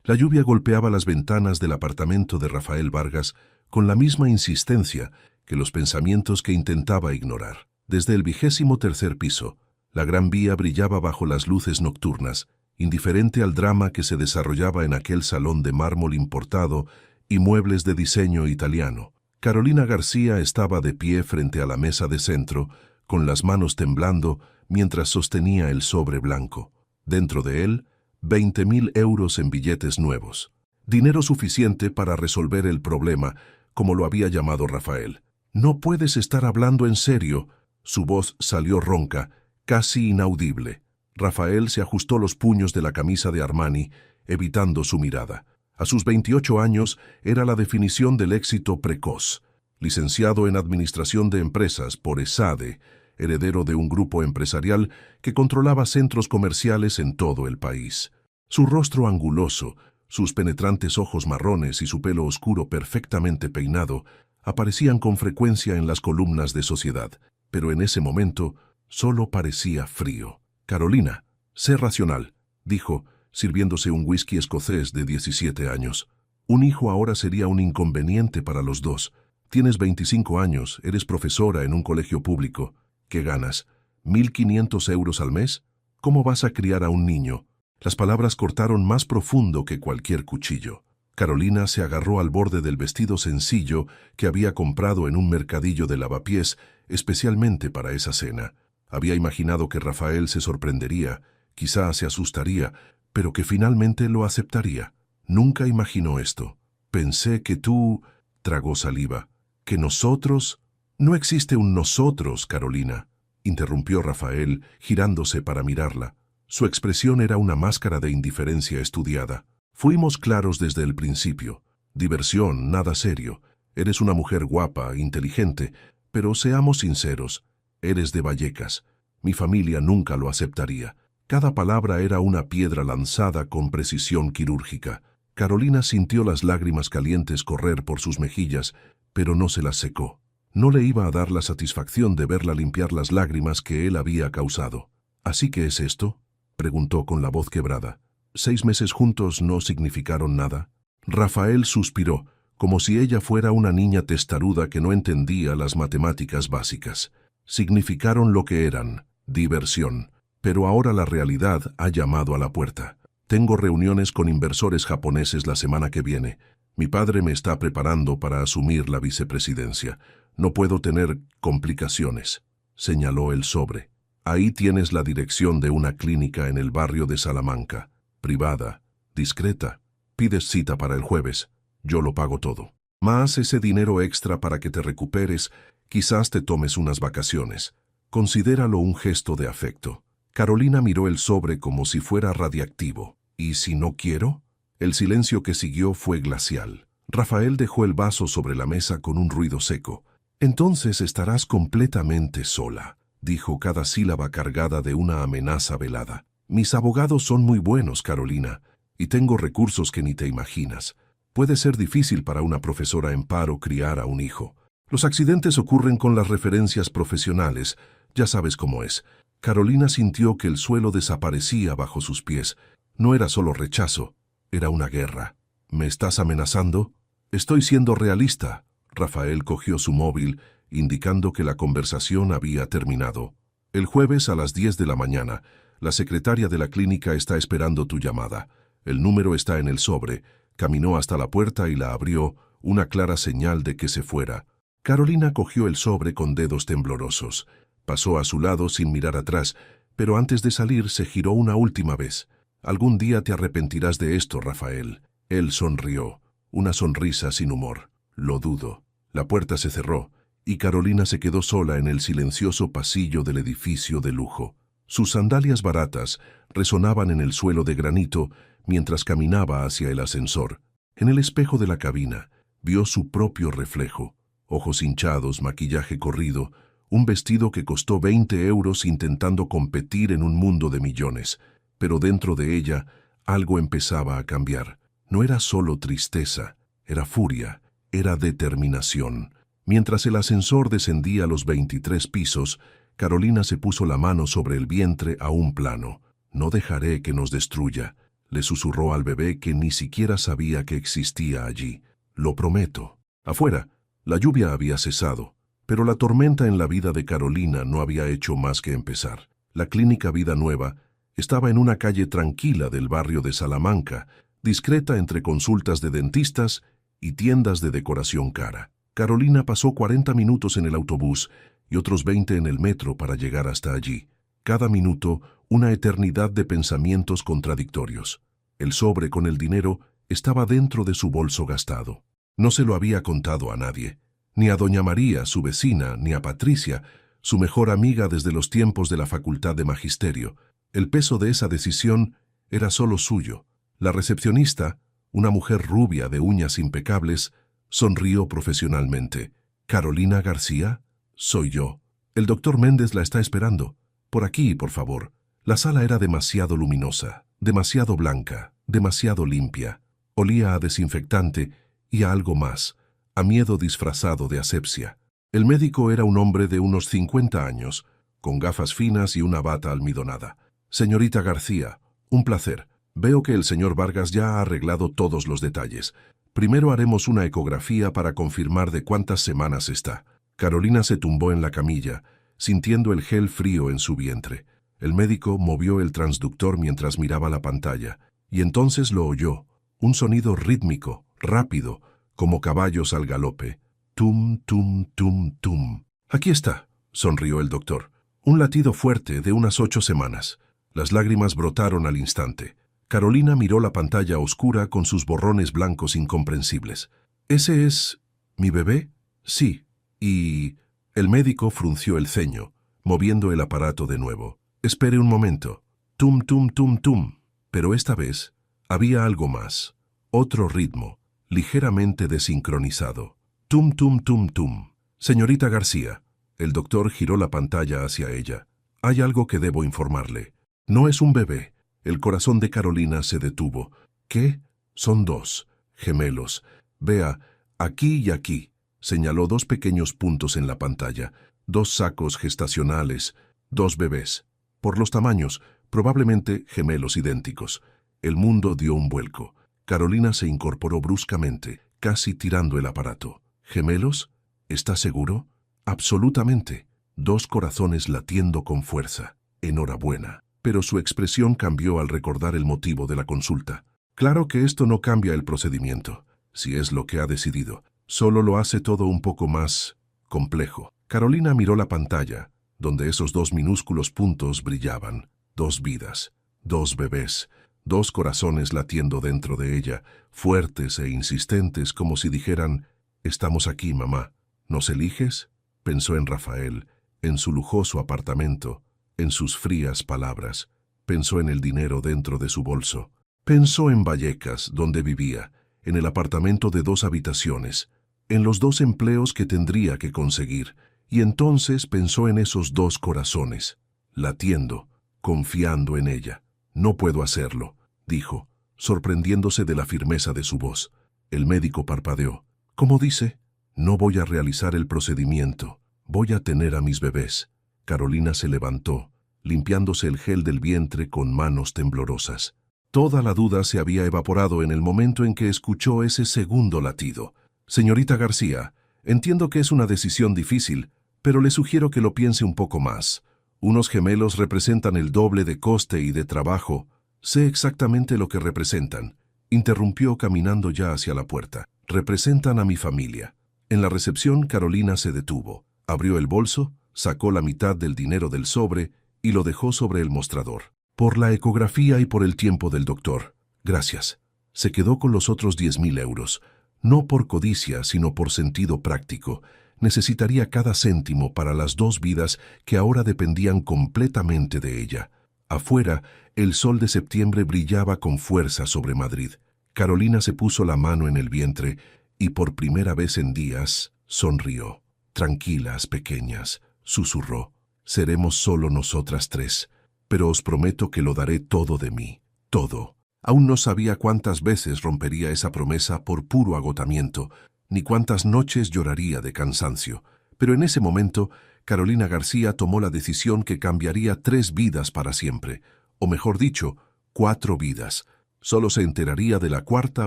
La lluvia golpeaba las ventanas del apartamento de Rafael Vargas con la misma insistencia que los pensamientos que intentaba ignorar. Desde el 23º piso, la Gran Vía brillaba bajo las luces nocturnas, indiferente al drama que se desarrollaba en aquel salón de mármol importado y muebles de diseño italiano. Carolina García estaba de pie frente a la mesa de centro, con las manos temblando mientras sostenía el sobre blanco. Dentro de él, 20.000 euros en billetes nuevos. Dinero suficiente para resolver el problema, como lo había llamado Rafael. «No puedes estar hablando en serio». Su voz salió ronca, casi inaudible. Rafael se ajustó los puños de la camisa de Armani, evitando su mirada. A sus 28 años era la definición del éxito precoz. Licenciado en Administración de Empresas por ESADE, heredero de un grupo empresarial que controlaba centros comerciales en todo el país. Su rostro anguloso, sus penetrantes ojos marrones y su pelo oscuro perfectamente peinado aparecían con frecuencia en las columnas de Sociedad, pero en ese momento solo parecía frío. «Carolina, sé racional», dijo, sirviéndose un whisky escocés de 17 años. «Un hijo ahora sería un inconveniente para los dos. Tienes 25 años, eres profesora en un colegio público. ¿Qué ganas? ¿1.500 euros al mes? ¿Cómo vas a criar a un niño?». Las palabras cortaron más profundo que cualquier cuchillo. Carolina se agarró al borde del vestido sencillo que había comprado en un mercadillo de lavapiés especialmente para esa cena. Había imaginado que Rafael se sorprendería, quizá se asustaría, pero que finalmente lo aceptaría. Nunca imaginó esto. «Pensé que tú…», tragó saliva. «¿Que nosotros…?» «No existe un nosotros, Carolina», interrumpió Rafael, girándose para mirarla. Su expresión era una máscara de indiferencia estudiada. «Fuimos claros desde el principio. Diversión, nada serio. Eres una mujer guapa, inteligente, pero seamos sinceros. Eres de Vallecas. Mi familia nunca lo aceptaría». Cada palabra era una piedra lanzada con precisión quirúrgica. Carolina sintió las lágrimas calientes correr por sus mejillas, pero no se las secó. No le iba a dar la satisfacción de verla limpiar las lágrimas que él había causado. «¿Así que es esto?», preguntó con la voz quebrada. «¿6 meses juntos no significaron nada?». Rafael suspiró, como si ella fuera una niña testaruda que no entendía las matemáticas básicas. «Significaron lo que eran, diversión. Pero ahora la realidad ha llamado a la puerta. Tengo reuniones con inversores japoneses la semana que viene. Mi padre me está preparando para asumir la vicepresidencia. No puedo tener complicaciones», señaló el sobre. «Ahí tienes la dirección de una clínica en el barrio de Salamanca. Privada, discreta. Pides cita para el jueves. Yo lo pago todo. Más ese dinero extra para que te recuperes, quizás te tomes unas vacaciones. Considéralo un gesto de afecto». Carolina miró el sobre como si fuera radiactivo. «¿Y si no quiero?». El silencio que siguió fue glacial. Rafael dejó el vaso sobre la mesa con un ruido seco. «Entonces estarás completamente sola», dijo cada sílaba cargada de una amenaza velada. «Mis abogados son muy buenos, Carolina, y tengo recursos que ni te imaginas. Puede ser difícil para una profesora en paro criar a un hijo. Los accidentes ocurren con las referencias profesionales, ya sabes cómo es». Carolina sintió que el suelo desaparecía bajo sus pies. No era solo rechazo, era una guerra. «¿Me estás amenazando?». «Estoy siendo realista». Rafael cogió su móvil, indicando que la conversación había terminado. «El jueves a las 10 de la mañana, la secretaria de la clínica está esperando tu llamada. El número está en el sobre». Caminó hasta la puerta y la abrió, una clara señal de que se fuera. Carolina cogió el sobre con dedos temblorosos. Pasó a su lado sin mirar atrás, pero antes de salir se giró una última vez. «Algún día te arrepentirás de esto, Rafael». Él sonrió, una sonrisa sin humor. «Lo dudo». La puerta se cerró, y Carolina se quedó sola en el silencioso pasillo del edificio de lujo. Sus sandalias baratas resonaban en el suelo de granito mientras caminaba hacia el ascensor. En el espejo de la cabina vio su propio reflejo. Ojos hinchados, maquillaje corrido, un vestido que costó 20 euros intentando competir en un mundo de millones. Pero dentro de ella algo empezaba a cambiar. No era solo tristeza, era furia, era determinación. Mientras el ascensor descendía los 23 pisos, Carolina se puso la mano sobre el vientre a un plano. «No dejaré que nos destruya», le susurró al bebé que ni siquiera sabía que existía allí. Lo prometo. Afuera, la lluvia había cesado, pero la tormenta en la vida de Carolina no había hecho más que empezar. La clínica Vida Nueva estaba en una calle tranquila del barrio de Salamanca, discreta entre consultas de dentistas y tiendas de decoración cara. Carolina pasó 40 minutos en el autobús y otros 20 en el metro para llegar hasta allí. Cada minuto, una eternidad de pensamientos contradictorios. El sobre con el dinero estaba dentro de su bolso gastado. No se lo había contado a nadie, ni a doña María, su vecina, ni a Patricia, su mejor amiga desde los tiempos de la Facultad de Magisterio. El peso de esa decisión era solo suyo. La recepcionista, una mujer rubia de uñas impecables, sonrió profesionalmente. «¿Carolina García? Soy yo. El doctor Méndez la está esperando. Por aquí, por favor». La sala era demasiado luminosa, demasiado blanca, demasiado limpia. Olía a desinfectante y a algo más, a miedo disfrazado de asepsia. El médico era un hombre de unos 50 años, con gafas finas y una bata almidonada. «Señorita García, un placer. Veo que el señor Vargas ya ha arreglado todos los detalles. Primero haremos una ecografía para confirmar de cuántas semanas está». Carolina se tumbó en la camilla, sintiendo el gel frío en su vientre. El médico movió el transductor mientras miraba la pantalla, y entonces lo oyó, un sonido rítmico, rápido, como caballos al galope. Tum, tum, tum, tum. «Aquí está», sonrió el doctor. Un latido fuerte de unas 8 semanas. Las lágrimas brotaron al instante. Carolina miró la pantalla oscura con sus borrones blancos incomprensibles. «¿Ese es mi bebé?» «Sí». «Y...». El médico frunció el ceño, moviendo el aparato de nuevo. «Espere un momento». Tum, tum, tum, tum. Pero esta vez había algo más. Otro ritmo, ligeramente desincronizado. Tum, tum, tum, tum. «Señorita García». El doctor giró la pantalla hacia ella. «Hay algo que debo informarle. No es un bebé». El corazón de Carolina se detuvo. «¿Qué?» «Son 2. Gemelos. Vea, aquí y aquí». Señaló 2 pequeños puntos en la pantalla. 2 sacos gestacionales. 2 bebés. Por los tamaños, probablemente gemelos idénticos. El mundo dio un vuelco. Carolina se incorporó bruscamente, casi tirando el aparato. «¿Gemelos? ¿Está seguro?» «Absolutamente». 2 corazones latiendo con fuerza. «Enhorabuena». Pero su expresión cambió al recordar el motivo de la consulta. «Claro que esto no cambia el procedimiento, si es lo que ha decidido. Solo lo hace todo un poco más complejo». Carolina miró la pantalla, donde esos 2 minúsculos puntos brillaban. 2 vidas, 2 bebés, 2 corazones latiendo dentro de ella, fuertes e insistentes como si dijeran: «Estamos aquí, mamá. ¿Nos eliges?». Pensó en Rafael, en su lujoso apartamento, en sus frías palabras. Pensó en el dinero dentro de su bolso. Pensó en Vallecas, donde vivía, en el apartamento de 2 habitaciones, en los 2 empleos que tendría que conseguir, y entonces pensó en esos 2 corazones, latiendo, confiando en ella. «No puedo hacerlo», dijo, sorprendiéndose de la firmeza de su voz. El médico parpadeó. «¿Cómo dice?» «No voy a realizar el procedimiento. Voy a tener a mis bebés». Carolina se levantó, limpiándose el gel del vientre con manos temblorosas. Toda la duda se había evaporado en el momento en que escuchó ese segundo latido. «Señorita García, entiendo que es una decisión difícil, pero le sugiero que lo piense un poco más. Unos gemelos representan el doble de coste y de trabajo». «Sé exactamente lo que representan», interrumpió caminando ya hacia la puerta. «Representan a mi familia». En la recepción, Carolina se detuvo, abrió el bolso, sacó la mitad del dinero del sobre y lo dejó sobre el mostrador. «Por la ecografía y por el tiempo del doctor. Gracias». Se quedó con los otros 10.000 euros. No por codicia, sino por sentido práctico. Necesitaría cada céntimo para las 2 vidas que ahora dependían completamente de ella. Afuera, el sol de septiembre brillaba con fuerza sobre Madrid. Carolina se puso la mano en el vientre y por primera vez en días sonrió. «Tranquilas, pequeñas», susurró. «Seremos solo nosotras 3, pero os prometo que lo daré todo de mí, todo». Aún no sabía cuántas veces rompería esa promesa por puro agotamiento, ni cuántas noches lloraría de cansancio, pero en ese momento Carolina García tomó la decisión que cambiaría 3 vidas para siempre, o mejor dicho, 4 vidas. Solo se enteraría de la cuarta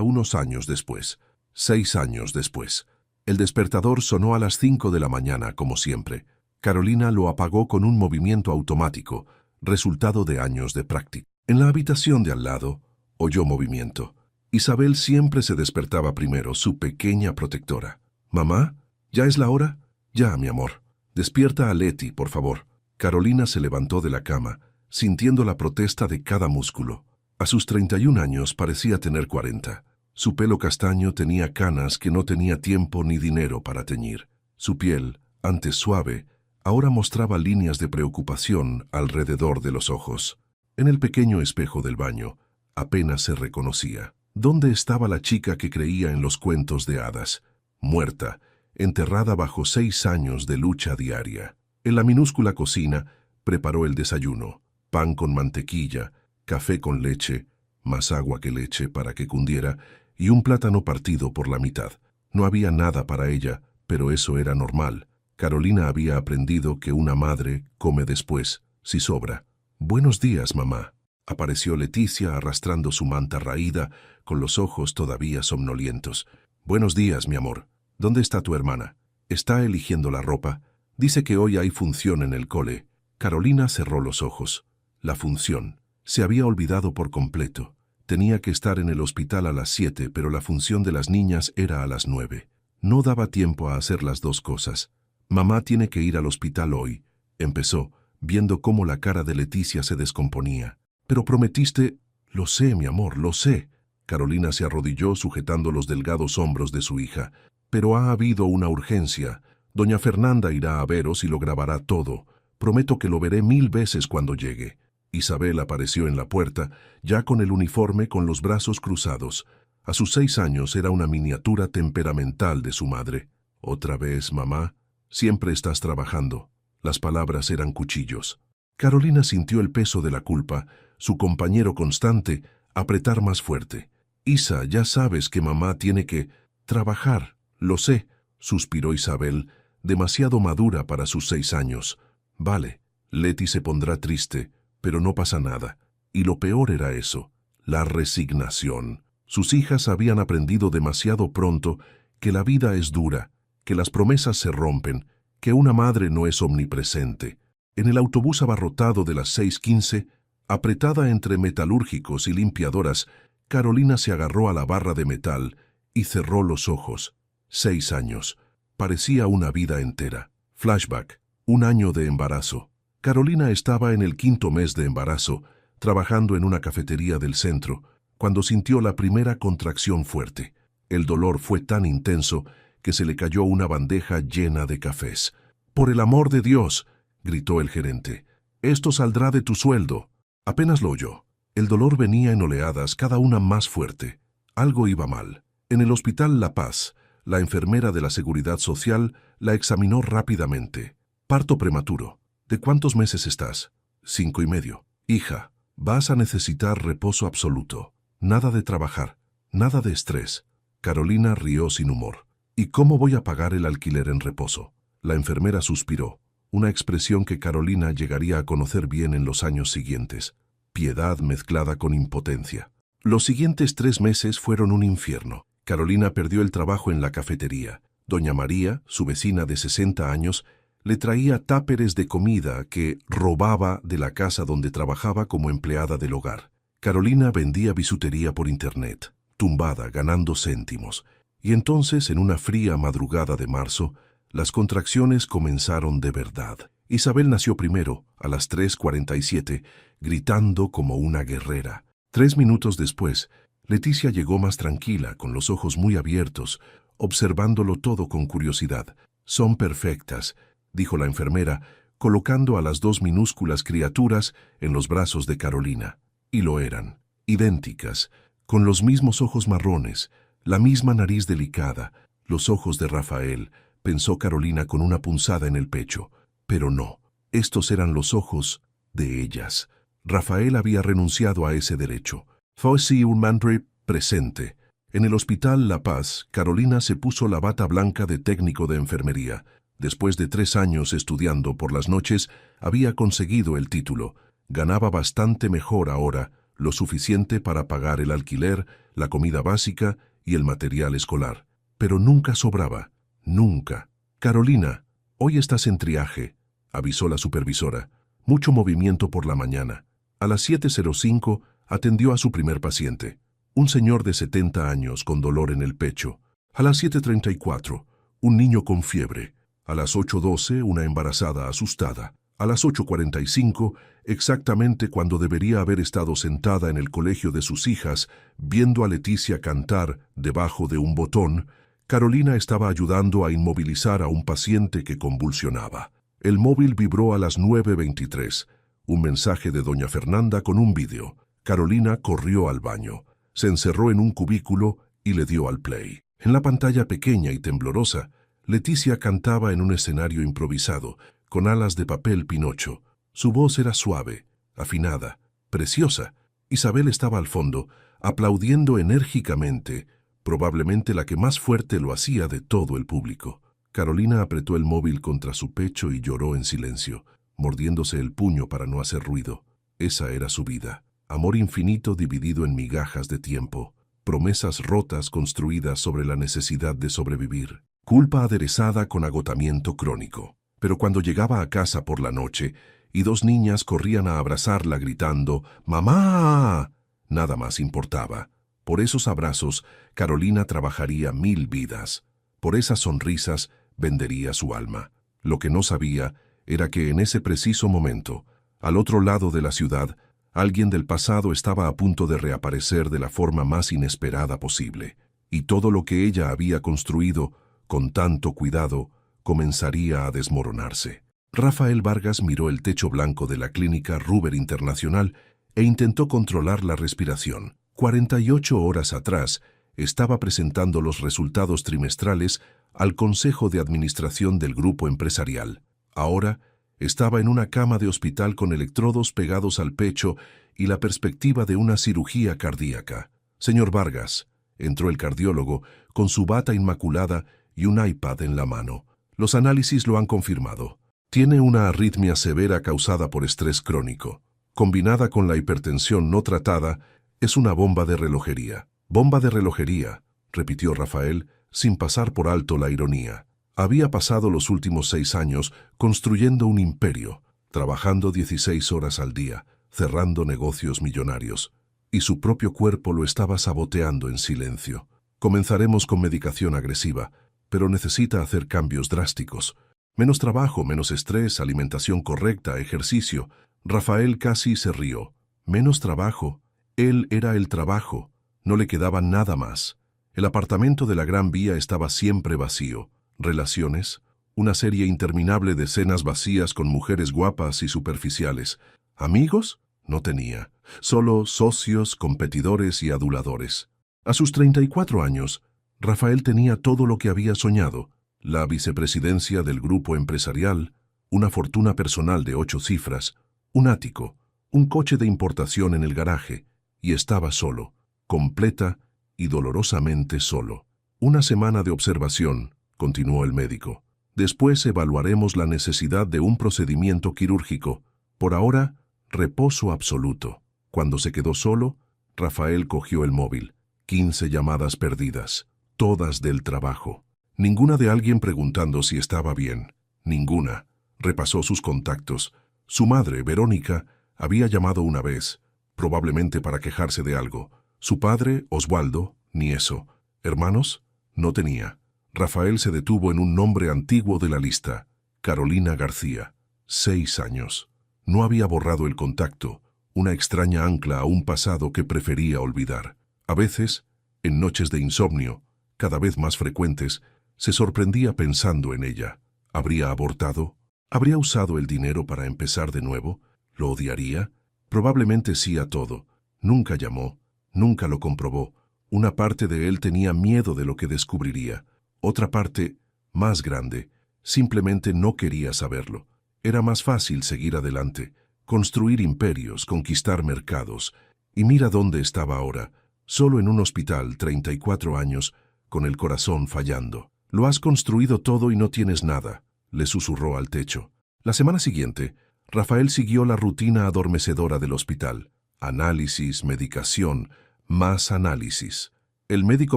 unos años después. 6 años después. El despertador sonó a las 5 de la mañana, como siempre. Carolina lo apagó con un movimiento automático, resultado de años de práctica. En la habitación de al lado, oyó movimiento. Isabel siempre se despertaba primero, su pequeña protectora. «¿Mamá? ¿Ya es la hora?» «Ya, mi amor. Despierta a Leti, por favor». Carolina se levantó de la cama, sintiendo la protesta de cada músculo. A sus 31 años parecía tener 40. Su pelo castaño tenía canas que no tenía tiempo ni dinero para teñir. Su piel, antes suave, ahora mostraba líneas de preocupación alrededor de los ojos. En el pequeño espejo del baño, apenas se reconocía. ¿Dónde estaba la chica que creía en los cuentos de hadas? Muerta, enterrada bajo 6 años de lucha diaria. En la minúscula cocina, preparó el desayuno. Pan con mantequilla, café con leche, más agua que leche para que cundiera, y un plátano partido por la mitad. No había nada para ella, pero eso era normal. Carolina había aprendido que una madre come después, si sobra. «Buenos días, mamá». Apareció Leticia arrastrando su manta raída, con los ojos todavía somnolientos. «Buenos días, mi amor. ¿Dónde está tu hermana? Está eligiendo la ropa. Dice que hoy hay función en el cole». Carolina cerró los ojos. La función. Se había olvidado por completo. Tenía que estar en el hospital a las 7, pero la función de las niñas era a las 9. No daba tiempo a hacer las dos cosas. «Mamá tiene que ir al hospital hoy», empezó, viendo cómo la cara de Leticia se descomponía. «Pero prometiste...» «Lo sé, mi amor, lo sé». Carolina se arrodilló sujetando los delgados hombros de su hija. «Pero ha habido una urgencia. Doña Fernanda irá a veros y lo grabará todo. Prometo que lo veré 1000 veces cuando llegue». Isabel apareció en la puerta, ya con el uniforme con los brazos cruzados. A sus 6 años era una miniatura temperamental de su madre. «¿Otra vez, mamá? Siempre estás trabajando». Las palabras eran cuchillos. Carolina sintió el peso de la culpa, su compañero constante, apretar más fuerte. «Isa, ya sabes que mamá tiene que trabajar». «Lo sé», suspiró Isabel, demasiado madura para sus 6 años. «Vale, Leti se pondrá triste, pero no pasa nada». Y lo peor era eso, la resignación. Sus hijas habían aprendido demasiado pronto que la vida es dura, que las promesas se rompen, que una madre no es omnipresente. En el autobús abarrotado de las 6:15, apretada entre metalúrgicos y limpiadoras, Carolina se agarró a la barra de metal y cerró los ojos. 6 años. Parecía una vida entera. Flashback. 1 año de embarazo. Carolina estaba en el 5º mes de embarazo, trabajando en una cafetería del centro, cuando sintió la primera contracción fuerte. El dolor fue tan intenso que se le cayó una bandeja llena de cafés. «Por el amor de Dios», gritó el gerente, «esto saldrá de tu sueldo». Apenas lo oyó. El dolor venía en oleadas, cada una más fuerte. Algo iba mal. En el hospital La Paz, la enfermera de la Seguridad Social la examinó rápidamente. «Parto prematuro. ¿De cuántos meses estás?» 5 y medio. «Hija, vas a necesitar reposo absoluto. Nada de trabajar, nada de estrés». Carolina rió sin humor. «¿Y cómo voy a pagar el alquiler en reposo?» La enfermera suspiró, una expresión que Carolina llegaría a conocer bien en los años siguientes. Piedad mezclada con impotencia. Los siguientes 3 meses fueron un infierno. Carolina perdió el trabajo en la cafetería. Doña María, su vecina de 60 años, le traía táperes de comida que robaba de la casa donde trabajaba como empleada del hogar. Carolina vendía bisutería por internet, tumbada, ganando céntimos. Y entonces, en una fría madrugada de marzo, las contracciones comenzaron de verdad. Isabel nació primero, a las 3:47, gritando como una guerrera. 3 minutos después, Leticia llegó más tranquila, con los ojos muy abiertos, observándolo todo con curiosidad. «Son perfectas», dijo la enfermera, colocando a las 2 minúsculas criaturas en los brazos de Carolina. Y lo eran, idénticas, con los mismos ojos marrones, la misma nariz delicada, los ojos de Rafael, pensó Carolina con una punzada en el pecho. Pero no, estos eran los ojos de ellas. Rafael había renunciado a ese derecho. Fue sí un mantra presente. En el hospital La Paz, Carolina se puso la bata blanca de técnico de enfermería. Después de 3 años estudiando por las noches, había conseguido el título. Ganaba bastante mejor ahora, lo suficiente para pagar el alquiler, la comida básica y el material escolar. Pero nunca sobraba, nunca. «Carolina, hoy estás en triaje», avisó la supervisora. Mucho movimiento por la mañana. A las 7:05 atendió a su primer paciente, un señor de 70 años con dolor en el pecho. A las 7:34, un niño con fiebre. A las 8:12, una embarazada asustada. A las 8:45, exactamente cuando debería haber estado sentada en el colegio de sus hijas, viendo a Leticia cantar debajo de un botón, Carolina estaba ayudando a inmovilizar a un paciente que convulsionaba. El móvil vibró a las 9:23. Un mensaje de doña Fernanda con un vídeo. Carolina corrió al baño, se encerró en un cubículo y le dio al play. En la pantalla pequeña y temblorosa, Leticia cantaba en un escenario improvisado, con alas de papel Pinocho. Su voz era suave, afinada, preciosa. Isabel estaba al fondo, aplaudiendo enérgicamente, probablemente la que más fuerte lo hacía de todo el público. Carolina apretó el móvil contra su pecho y lloró en silencio, mordiéndose el puño para no hacer ruido. Esa era su vida. Amor infinito dividido en migajas de tiempo. Promesas rotas construidas sobre la necesidad de sobrevivir. Culpa aderezada con agotamiento crónico. Pero cuando llegaba a casa por la noche y dos niñas corrían a abrazarla gritando «¡Mamá!», nada más importaba. Por esos abrazos, Carolina trabajaría 1000 vidas. Por esas sonrisas, vendería su alma. Lo que no sabía era que en ese preciso momento, al otro lado de la ciudad, alguien del pasado estaba a punto de reaparecer de la forma más inesperada posible. Y todo lo que ella había construido, con tanto cuidado, comenzaría a desmoronarse. Rafael Vargas miró el techo blanco de la clínica Ruber Internacional e intentó controlar la respiración. 48 horas atrás, estaba presentando los resultados trimestrales al Consejo de Administración del grupo empresarial. Ahora, estaba en una cama de hospital con electrodos pegados al pecho y la perspectiva de una cirugía cardíaca. «Señor Vargas», entró el cardiólogo con su bata inmaculada y un iPad en la mano. «Los análisis lo han confirmado. Tiene una arritmia severa causada por estrés crónico. Combinada con la hipertensión no tratada, es una bomba de relojería». «Bomba de relojería», repitió Rafael, sin pasar por alto la ironía. Había pasado los últimos 6 años construyendo un imperio, trabajando 16 horas al día, cerrando negocios millonarios, y su propio cuerpo lo estaba saboteando en silencio. «Comenzaremos con medicación agresiva, pero necesita hacer cambios drásticos. Menos trabajo, menos estrés, alimentación correcta, ejercicio». Rafael casi se rió. «Menos trabajo». Él era el trabajo. No le quedaba nada más. El apartamento de la Gran Vía estaba siempre vacío. Relaciones, una serie interminable de escenas vacías con mujeres guapas y superficiales. ¿Amigos? No tenía. Solo socios, competidores y aduladores. A sus 34 años, Rafael tenía todo lo que había soñado: la vicepresidencia del grupo empresarial, una fortuna personal de 8 cifras, un ático, un coche de importación en el garaje, y estaba solo, completa y dolorosamente solo. «Una semana de observación», continuó el médico. «Después evaluaremos la necesidad de un procedimiento quirúrgico. Por ahora, reposo absoluto». Cuando se quedó solo, Rafael cogió el móvil. 15 llamadas perdidas, todas del trabajo. Ninguna de alguien preguntando si estaba bien. Ninguna. Repasó sus contactos. Su madre, Verónica, había llamado una vez, probablemente para quejarse de algo. Su padre, Oswaldo, ni eso. ¿Hermanos? No tenía. Rafael se detuvo en un nombre antiguo de la lista: Carolina García. 6 años. No había borrado el contacto, una extraña ancla a un pasado que prefería olvidar. A veces, en noches de insomnio, cada vez más frecuentes, se sorprendía pensando en ella. ¿Habría abortado? ¿Habría usado el dinero para empezar de nuevo? ¿Lo odiaría? Probablemente sí a todo. Nunca llamó, nunca lo comprobó. Una parte de él tenía miedo de lo que descubriría. Otra parte, más grande, simplemente no quería saberlo. Era más fácil seguir adelante, construir imperios, conquistar mercados. Y mira dónde estaba ahora, solo en un hospital, 34 años, con el corazón fallando. «Lo has construido todo y no tienes nada», le susurró al techo. La semana siguiente, Rafael siguió la rutina adormecedora del hospital. Análisis, medicación, más análisis. El médico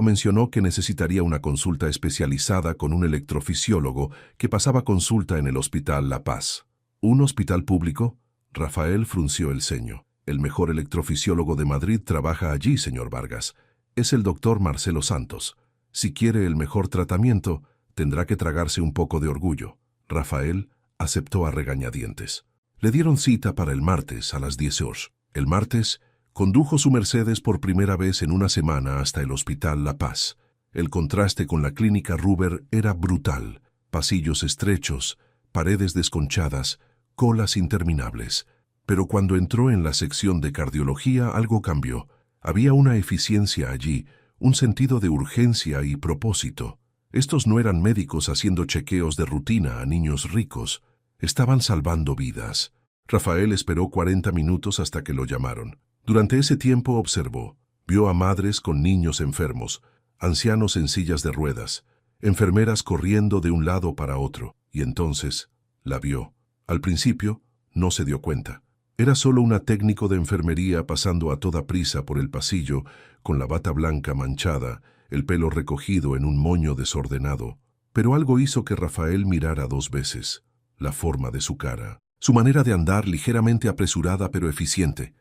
mencionó que necesitaría una consulta especializada con un electrofisiólogo que pasaba consulta en el Hospital La Paz. ¿Un hospital público? Rafael frunció el ceño. El mejor electrofisiólogo de Madrid trabaja allí, señor Vargas. Es el doctor Marcelo Santos. Si quiere el mejor tratamiento, tendrá que tragarse un poco de orgullo. Rafael aceptó a regañadientes. Le dieron cita para el martes a las 10 horas. El martes, condujo su Mercedes por primera vez en una semana hasta el Hospital La Paz. El contraste con la clínica Ruber era brutal. Pasillos estrechos, paredes desconchadas, colas interminables. Pero cuando entró en la sección de cardiología algo cambió. Había una eficiencia allí, un sentido de urgencia y propósito. Estos no eran médicos haciendo chequeos de rutina a niños ricos. Estaban salvando vidas. Rafael esperó 40 minutos hasta que lo llamaron. Durante ese tiempo observó. Vio a madres con niños enfermos, ancianos en sillas de ruedas, enfermeras corriendo de un lado para otro, y entonces la vio. Al principio no se dio cuenta. Era solo una técnico de enfermería pasando a toda prisa por el pasillo, con la bata blanca manchada, el pelo recogido en un moño desordenado. Pero algo hizo que Rafael mirara 2 veces. La forma de su cara. Su manera de andar ligeramente apresurada pero eficiente.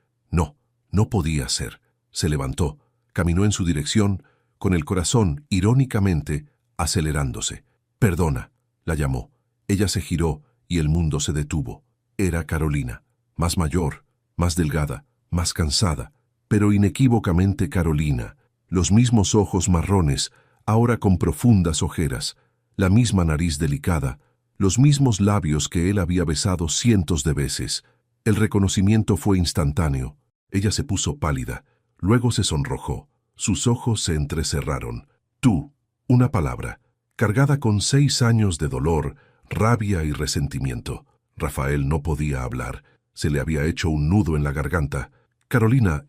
No podía ser. Se levantó, caminó en su dirección, con el corazón, irónicamente, acelerándose. «Perdona», la llamó. Ella se giró y el mundo se detuvo. Era Carolina, más mayor, más delgada, más cansada, pero inequívocamente Carolina. Los mismos ojos marrones, ahora con profundas ojeras, la misma nariz delicada, los mismos labios que él había besado cientos de veces. El reconocimiento fue instantáneo. Ella se puso pálida, luego se sonrojó. Sus ojos se entrecerraron. «Tú», una palabra, cargada con 6 años de dolor, rabia y resentimiento. Rafael no podía hablar. Se le había hecho un nudo en la garganta. «Carolina,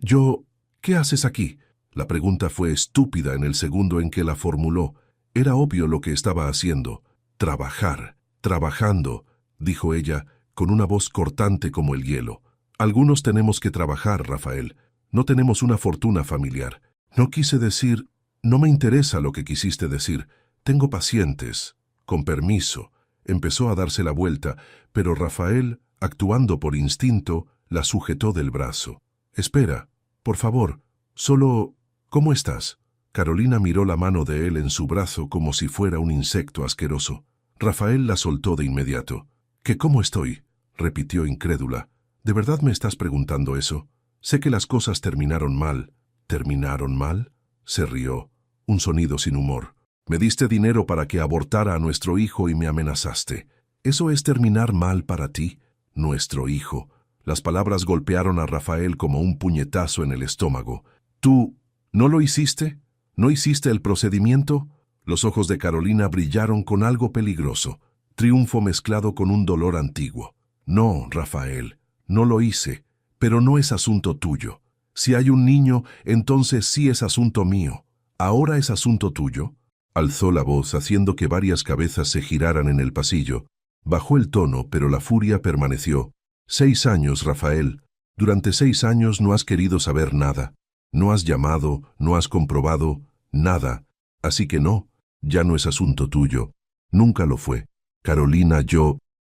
¿qué haces aquí?» La pregunta fue estúpida en el segundo en que la formuló. Era obvio lo que estaba haciendo. «Trabajar, trabajando», dijo ella, con una voz cortante como el hielo. «Algunos tenemos que trabajar, Rafael. No tenemos una fortuna familiar. No quise decir, no me interesa lo que quisiste decir. Tengo pacientes. Con permiso». Empezó a darse la vuelta, pero Rafael, actuando por instinto, la sujetó del brazo. «Espera, por favor, solo... ¿Cómo estás?» Carolina miró la mano de él en su brazo como si fuera un insecto asqueroso. Rafael la soltó de inmediato. «¿Que cómo estoy?», repitió incrédula. «¿De verdad me estás preguntando eso? Sé que las cosas terminaron mal». «¿Terminaron mal?», se rió. Un sonido sin humor. «Me diste dinero para que abortara a nuestro hijo y me amenazaste. ¿Eso es terminar mal para ti? Nuestro hijo». Las palabras golpearon a Rafael como un puñetazo en el estómago. «¿Tú no lo hiciste? ¿No hiciste el procedimiento?» Los ojos de Carolina brillaron con algo peligroso, triunfo mezclado con un dolor antiguo. «No, Rafael, no lo hice, pero no es asunto tuyo. Si hay un niño, entonces sí es asunto mío. ¿Ahora es asunto tuyo?». Alzó la voz haciendo que varias cabezas se giraran en el pasillo. Bajó el tono, pero la furia permaneció. «6 años, Rafael. Durante 6 años no has querido saber nada. No has llamado, no has comprobado, nada. Así que no, ya no es asunto tuyo. Nunca lo fue. Carolina,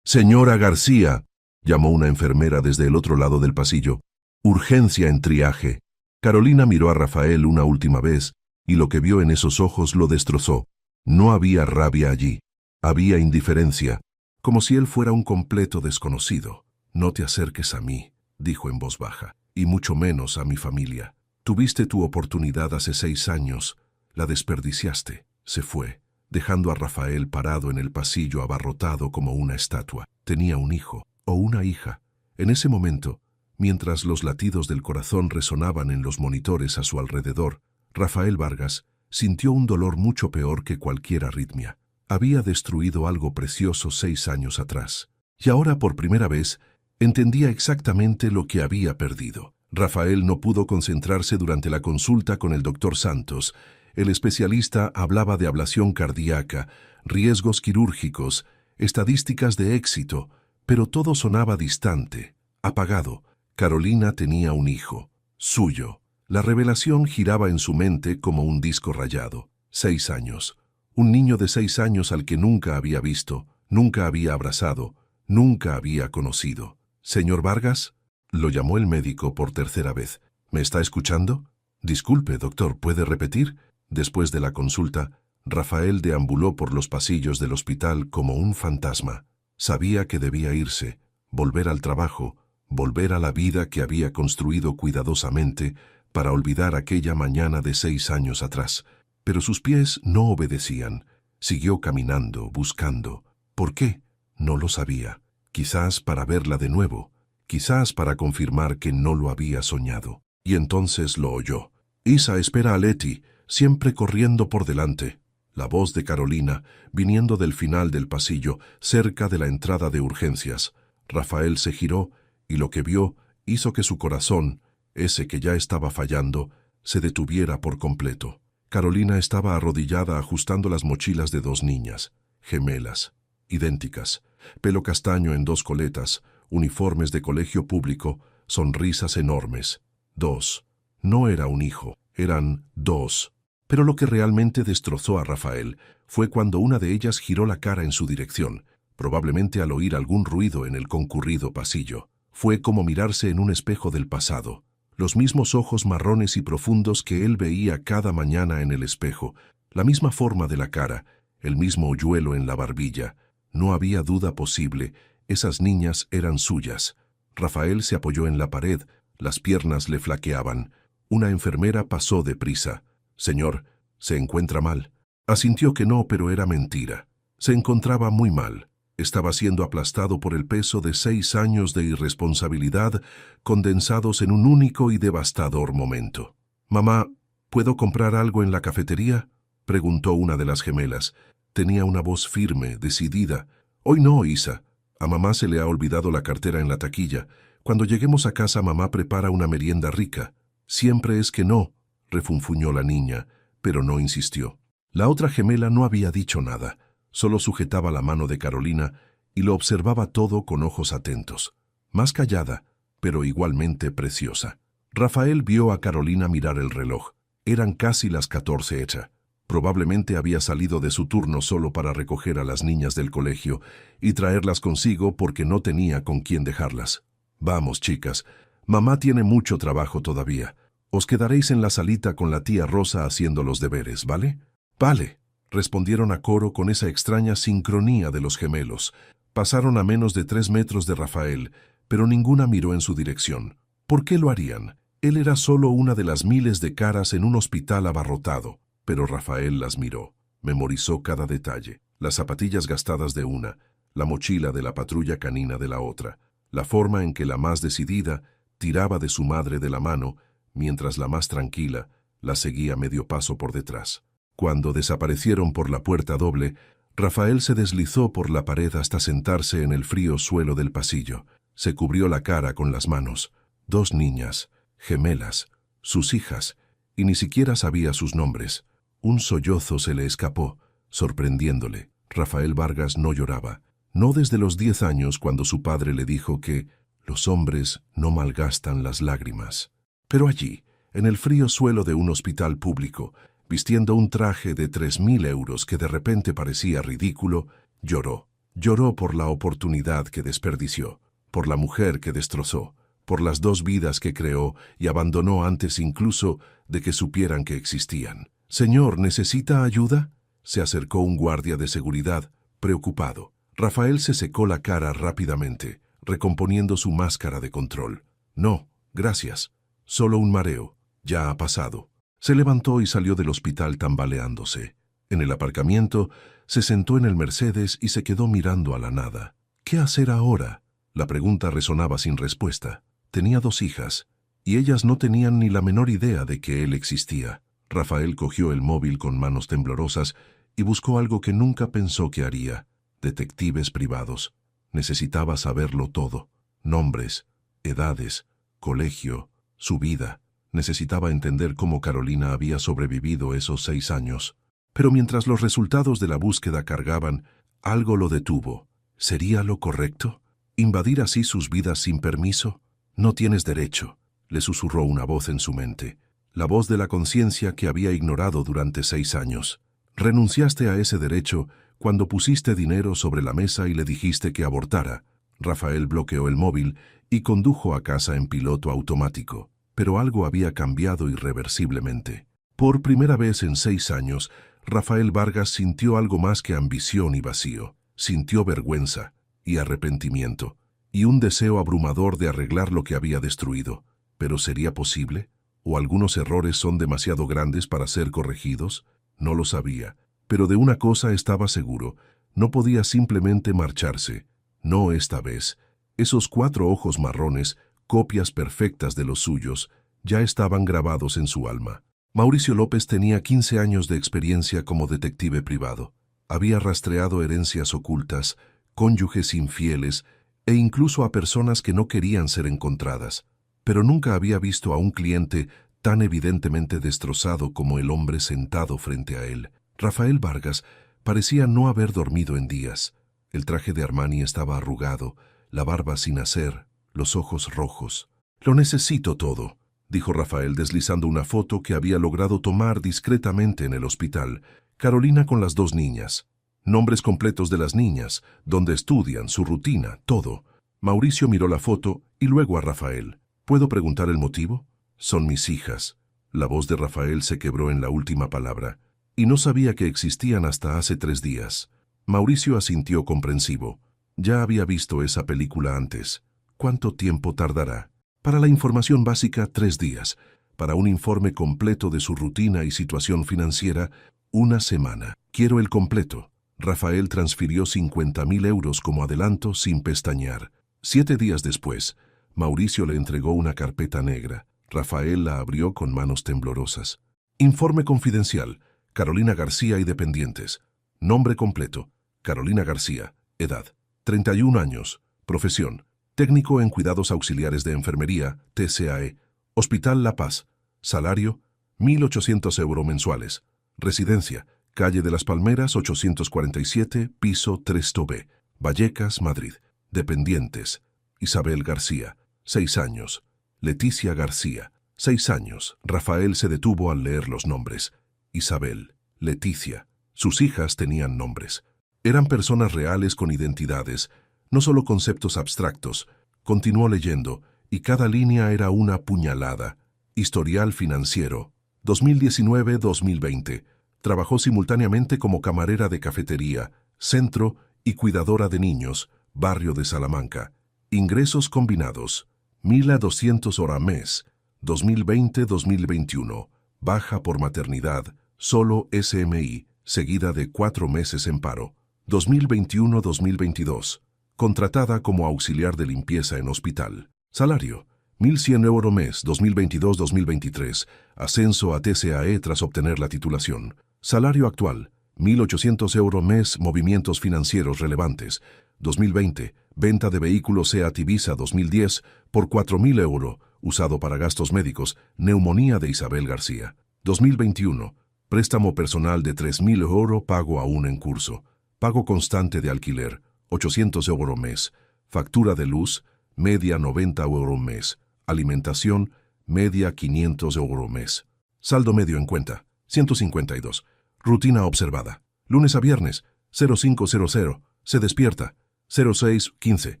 «Señora García», llamó una enfermera desde el otro lado del pasillo. «Urgencia en triaje». Carolina miró a Rafael una última vez, y lo que vio en esos ojos lo destrozó. No había rabia allí. Había indiferencia, como si él fuera un completo desconocido. «No te acerques a mí», dijo en voz baja, «y mucho menos a mi familia. Tuviste tu oportunidad hace 6 años. La desperdiciaste». Se fue, dejando a Rafael parado en el pasillo abarrotado como una estatua. Tenía un hijo, o una hija. En ese momento, mientras los latidos del corazón resonaban en los monitores a su alrededor, Rafael Vargas sintió un dolor mucho peor que cualquier arritmia. Había destruido algo precioso 6 años atrás. Y ahora, por primera vez, entendía exactamente lo que había perdido. Rafael no pudo concentrarse durante la consulta con el doctor Santos. El especialista hablaba de ablación cardíaca, riesgos quirúrgicos, estadísticas de éxito, pero todo sonaba distante, apagado. Carolina tenía un hijo. Suyo. La revelación giraba en su mente como un disco rayado. 6 años. Un niño de 6 años al que nunca había visto, nunca había abrazado, nunca había conocido. «Señor Vargas», lo llamó el médico por tercera vez. «¿Me está escuchando?» «Disculpe, doctor, ¿puede repetir?» Después de la consulta, Rafael deambuló por los pasillos del hospital como un fantasma. Sabía que debía irse, volver al trabajo, volver a la vida que había construido cuidadosamente para olvidar aquella mañana de 6 años atrás. Pero sus pies no obedecían. Siguió caminando, buscando. ¿Por qué? No lo sabía. Quizás para verla de nuevo, quizás para confirmar que no lo había soñado. Y entonces lo oyó. «Isa espera a Leti», siempre corriendo por delante. La voz de Carolina, viniendo del final del pasillo, cerca de la entrada de urgencias. Rafael se giró, y lo que vio hizo que su corazón, ese que ya estaba fallando, se detuviera por completo. Carolina estaba arrodillada ajustando las mochilas de 2 niñas, gemelas, idénticas, pelo castaño en 2 coletas, uniformes de colegio público, sonrisas enormes. 2. No era un hijo, eran 2. Pero lo que realmente destrozó a Rafael fue cuando una de ellas giró la cara en su dirección, probablemente al oír algún ruido en el concurrido pasillo. Fue como mirarse en un espejo del pasado. Los mismos ojos marrones y profundos que él veía cada mañana en el espejo, la misma forma de la cara, el mismo hoyuelo en la barbilla. No había duda posible, esas niñas eran suyas. Rafael se apoyó en la pared, las piernas le flaqueaban. Una enfermera pasó deprisa. «Señor, ¿se encuentra mal?» Asintió que no, pero era mentira. Se encontraba muy mal. Estaba siendo aplastado por el peso de 6 años de irresponsabilidad condensados en un único y devastador momento. «Mamá, ¿puedo comprar algo en la cafetería?», preguntó una de las gemelas. Tenía una voz firme, decidida. «Hoy no, Isa. A mamá se le ha olvidado la cartera en la taquilla. Cuando lleguemos a casa, mamá prepara una merienda rica». «Siempre es que no», refunfuñó la niña, pero no insistió. La otra gemela no había dicho nada. Solo sujetaba la mano de Carolina y lo observaba todo con ojos atentos. Más callada, pero igualmente preciosa. Rafael vio a Carolina mirar el reloj. Eran casi las 14 hechas. Probablemente había salido de su turno solo para recoger a las niñas del colegio y traerlas consigo porque no tenía con quién dejarlas. «Vamos, chicas. Mamá tiene mucho trabajo todavía. Os quedaréis en la salita con la tía Rosa haciendo los deberes, ¿vale?» «Vale», respondieron a coro con esa extraña sincronía de los gemelos. Pasaron a menos de 3 metros de Rafael, pero ninguna miró en su dirección. ¿Por qué lo harían? Él era solo una de las miles de caras en un hospital abarrotado. Pero Rafael las miró, memorizó cada detalle. Las zapatillas gastadas de una, la mochila de la patrulla canina de la otra, la forma en que la más decidida tiraba de su madre de la mano, mientras la más tranquila la seguía medio paso por detrás. Cuando desaparecieron por la puerta doble, Rafael se deslizó por la pared hasta sentarse en el frío suelo del pasillo. Se cubrió la cara con las manos. 2 niñas, gemelas, sus hijas, y ni siquiera sabía sus nombres. Un sollozo se le escapó, sorprendiéndole. Rafael Vargas no lloraba. No desde los 10 años cuando su padre le dijo que los hombres no malgastan las lágrimas. Pero allí, en el frío suelo de un hospital público, vistiendo un traje de 3.000 euros que de repente parecía ridículo, lloró. Lloró por la oportunidad que desperdició, por la mujer que destrozó, por las 2 vidas que creó y abandonó antes incluso de que supieran que existían. «Señor, ¿necesita ayuda?», se acercó un guardia de seguridad, preocupado. Rafael se secó la cara rápidamente, recomponiendo su máscara de control. «No, gracias. Solo un mareo. Ya ha pasado». Se levantó y salió del hospital tambaleándose. En el aparcamiento, se sentó en el Mercedes y se quedó mirando a la nada. ¿Qué hacer ahora? La pregunta resonaba sin respuesta. Tenía 2 hijas, y ellas no tenían ni la menor idea de que él existía. Rafael cogió el móvil con manos temblorosas y buscó algo que nunca pensó que haría. Detectives privados. Necesitaba saberlo todo. Nombres, edades, colegio, su vida. Necesitaba entender cómo Carolina había sobrevivido esos 6 años. Pero mientras los resultados de la búsqueda cargaban, algo lo detuvo. ¿Sería lo correcto? ¿Invadir así sus vidas sin permiso? No tienes derecho. le susurró una voz en su mente. La voz de la conciencia que había ignorado durante 6 años. Renunciaste a ese derecho cuando pusiste dinero sobre la mesa y le dijiste que abortara. Rafael bloqueó el móvil y condujo a casa en piloto automático. Pero algo había cambiado irreversiblemente. Por primera vez en 6 años, Rafael Vargas sintió algo más que ambición y vacío. Sintió vergüenza y arrepentimiento, y un deseo abrumador de arreglar lo que había destruido. ¿Pero sería posible? ¿O algunos errores son demasiado grandes para ser corregidos? No lo sabía, pero de una cosa estaba seguro: no podía simplemente marcharse. No esta vez. Esos 4 ojos marrones, copias perfectas de los suyos, ya estaban grabados en su alma. Mauricio López tenía 15 años de experiencia como detective privado. Había rastreado herencias ocultas, cónyuges infieles e incluso a personas que no querían ser encontradas. Pero nunca había visto a un cliente tan evidentemente destrozado como el hombre sentado frente a él. Rafael Vargas parecía no haber dormido en días. El traje de Armani estaba arrugado, la barba sin hacer, los ojos rojos. «Lo necesito todo», dijo Rafael deslizando una foto que había logrado tomar discretamente en el hospital. Carolina con las 2 niñas. Nombres completos de las niñas, dónde estudian, su rutina, todo. Mauricio miró la foto y luego a Rafael. «¿Puedo preguntar el motivo?» «Son mis hijas». La voz de Rafael se quebró en la última palabra. «Y no sabía que existían hasta hace 3 días». Mauricio asintió comprensivo. Ya había visto esa película antes. ¿Cuánto tiempo tardará? Para la información básica, 3 días. Para un informe completo de su rutina y situación financiera, 1 semana. Quiero el completo. Rafael transfirió 50.000 euros como adelanto sin pestañear. 7 días después, Mauricio le entregó una carpeta negra. Rafael la abrió con manos temblorosas. Informe confidencial. Carolina García y dependientes. Nombre completo: Carolina García. Edad: 31 años. Profesión: técnico en cuidados auxiliares de enfermería, TCAE. Hospital La Paz. Salario: 1.800 euros mensuales. Residencia: calle de las Palmeras 847, piso 3B, Vallecas, Madrid. Dependientes: Isabel García, 6 años. Leticia García, 6 años. Rafael se detuvo al leer los nombres. Isabel, Leticia. Sus hijas tenían nombres. Eran personas reales con identidades, no solo conceptos abstractos. Continuó leyendo, y cada línea era una puñalada. Historial financiero: 2019-2020. Trabajó simultáneamente como camarera de cafetería, centro y cuidadora de niños, barrio de Salamanca. Ingresos combinados: 1.200 horas mes. 2020-2021. Baja por maternidad, solo SMI, seguida de 4 meses en paro. 2021-2022. Contratada como auxiliar de limpieza en hospital. Salario: 1.100 euros mes. 2022-2023. Ascenso a TCAE tras obtener la titulación. Salario actual: 1.800 euros mes. Movimientos financieros relevantes: 2020, venta de vehículos Seat Ibiza 2010 por 4.000 euros, usado para gastos médicos, neumonía de Isabel García. 2021, préstamo personal de 3.000 euros, pago aún en curso. Pago constante de alquiler: 800 euros mes. Factura de luz, media 90 euros mes. Alimentación, media 500 euros mes. Saldo medio en cuenta: 152. Rutina observada: lunes a viernes, 0500, se despierta. 06:15,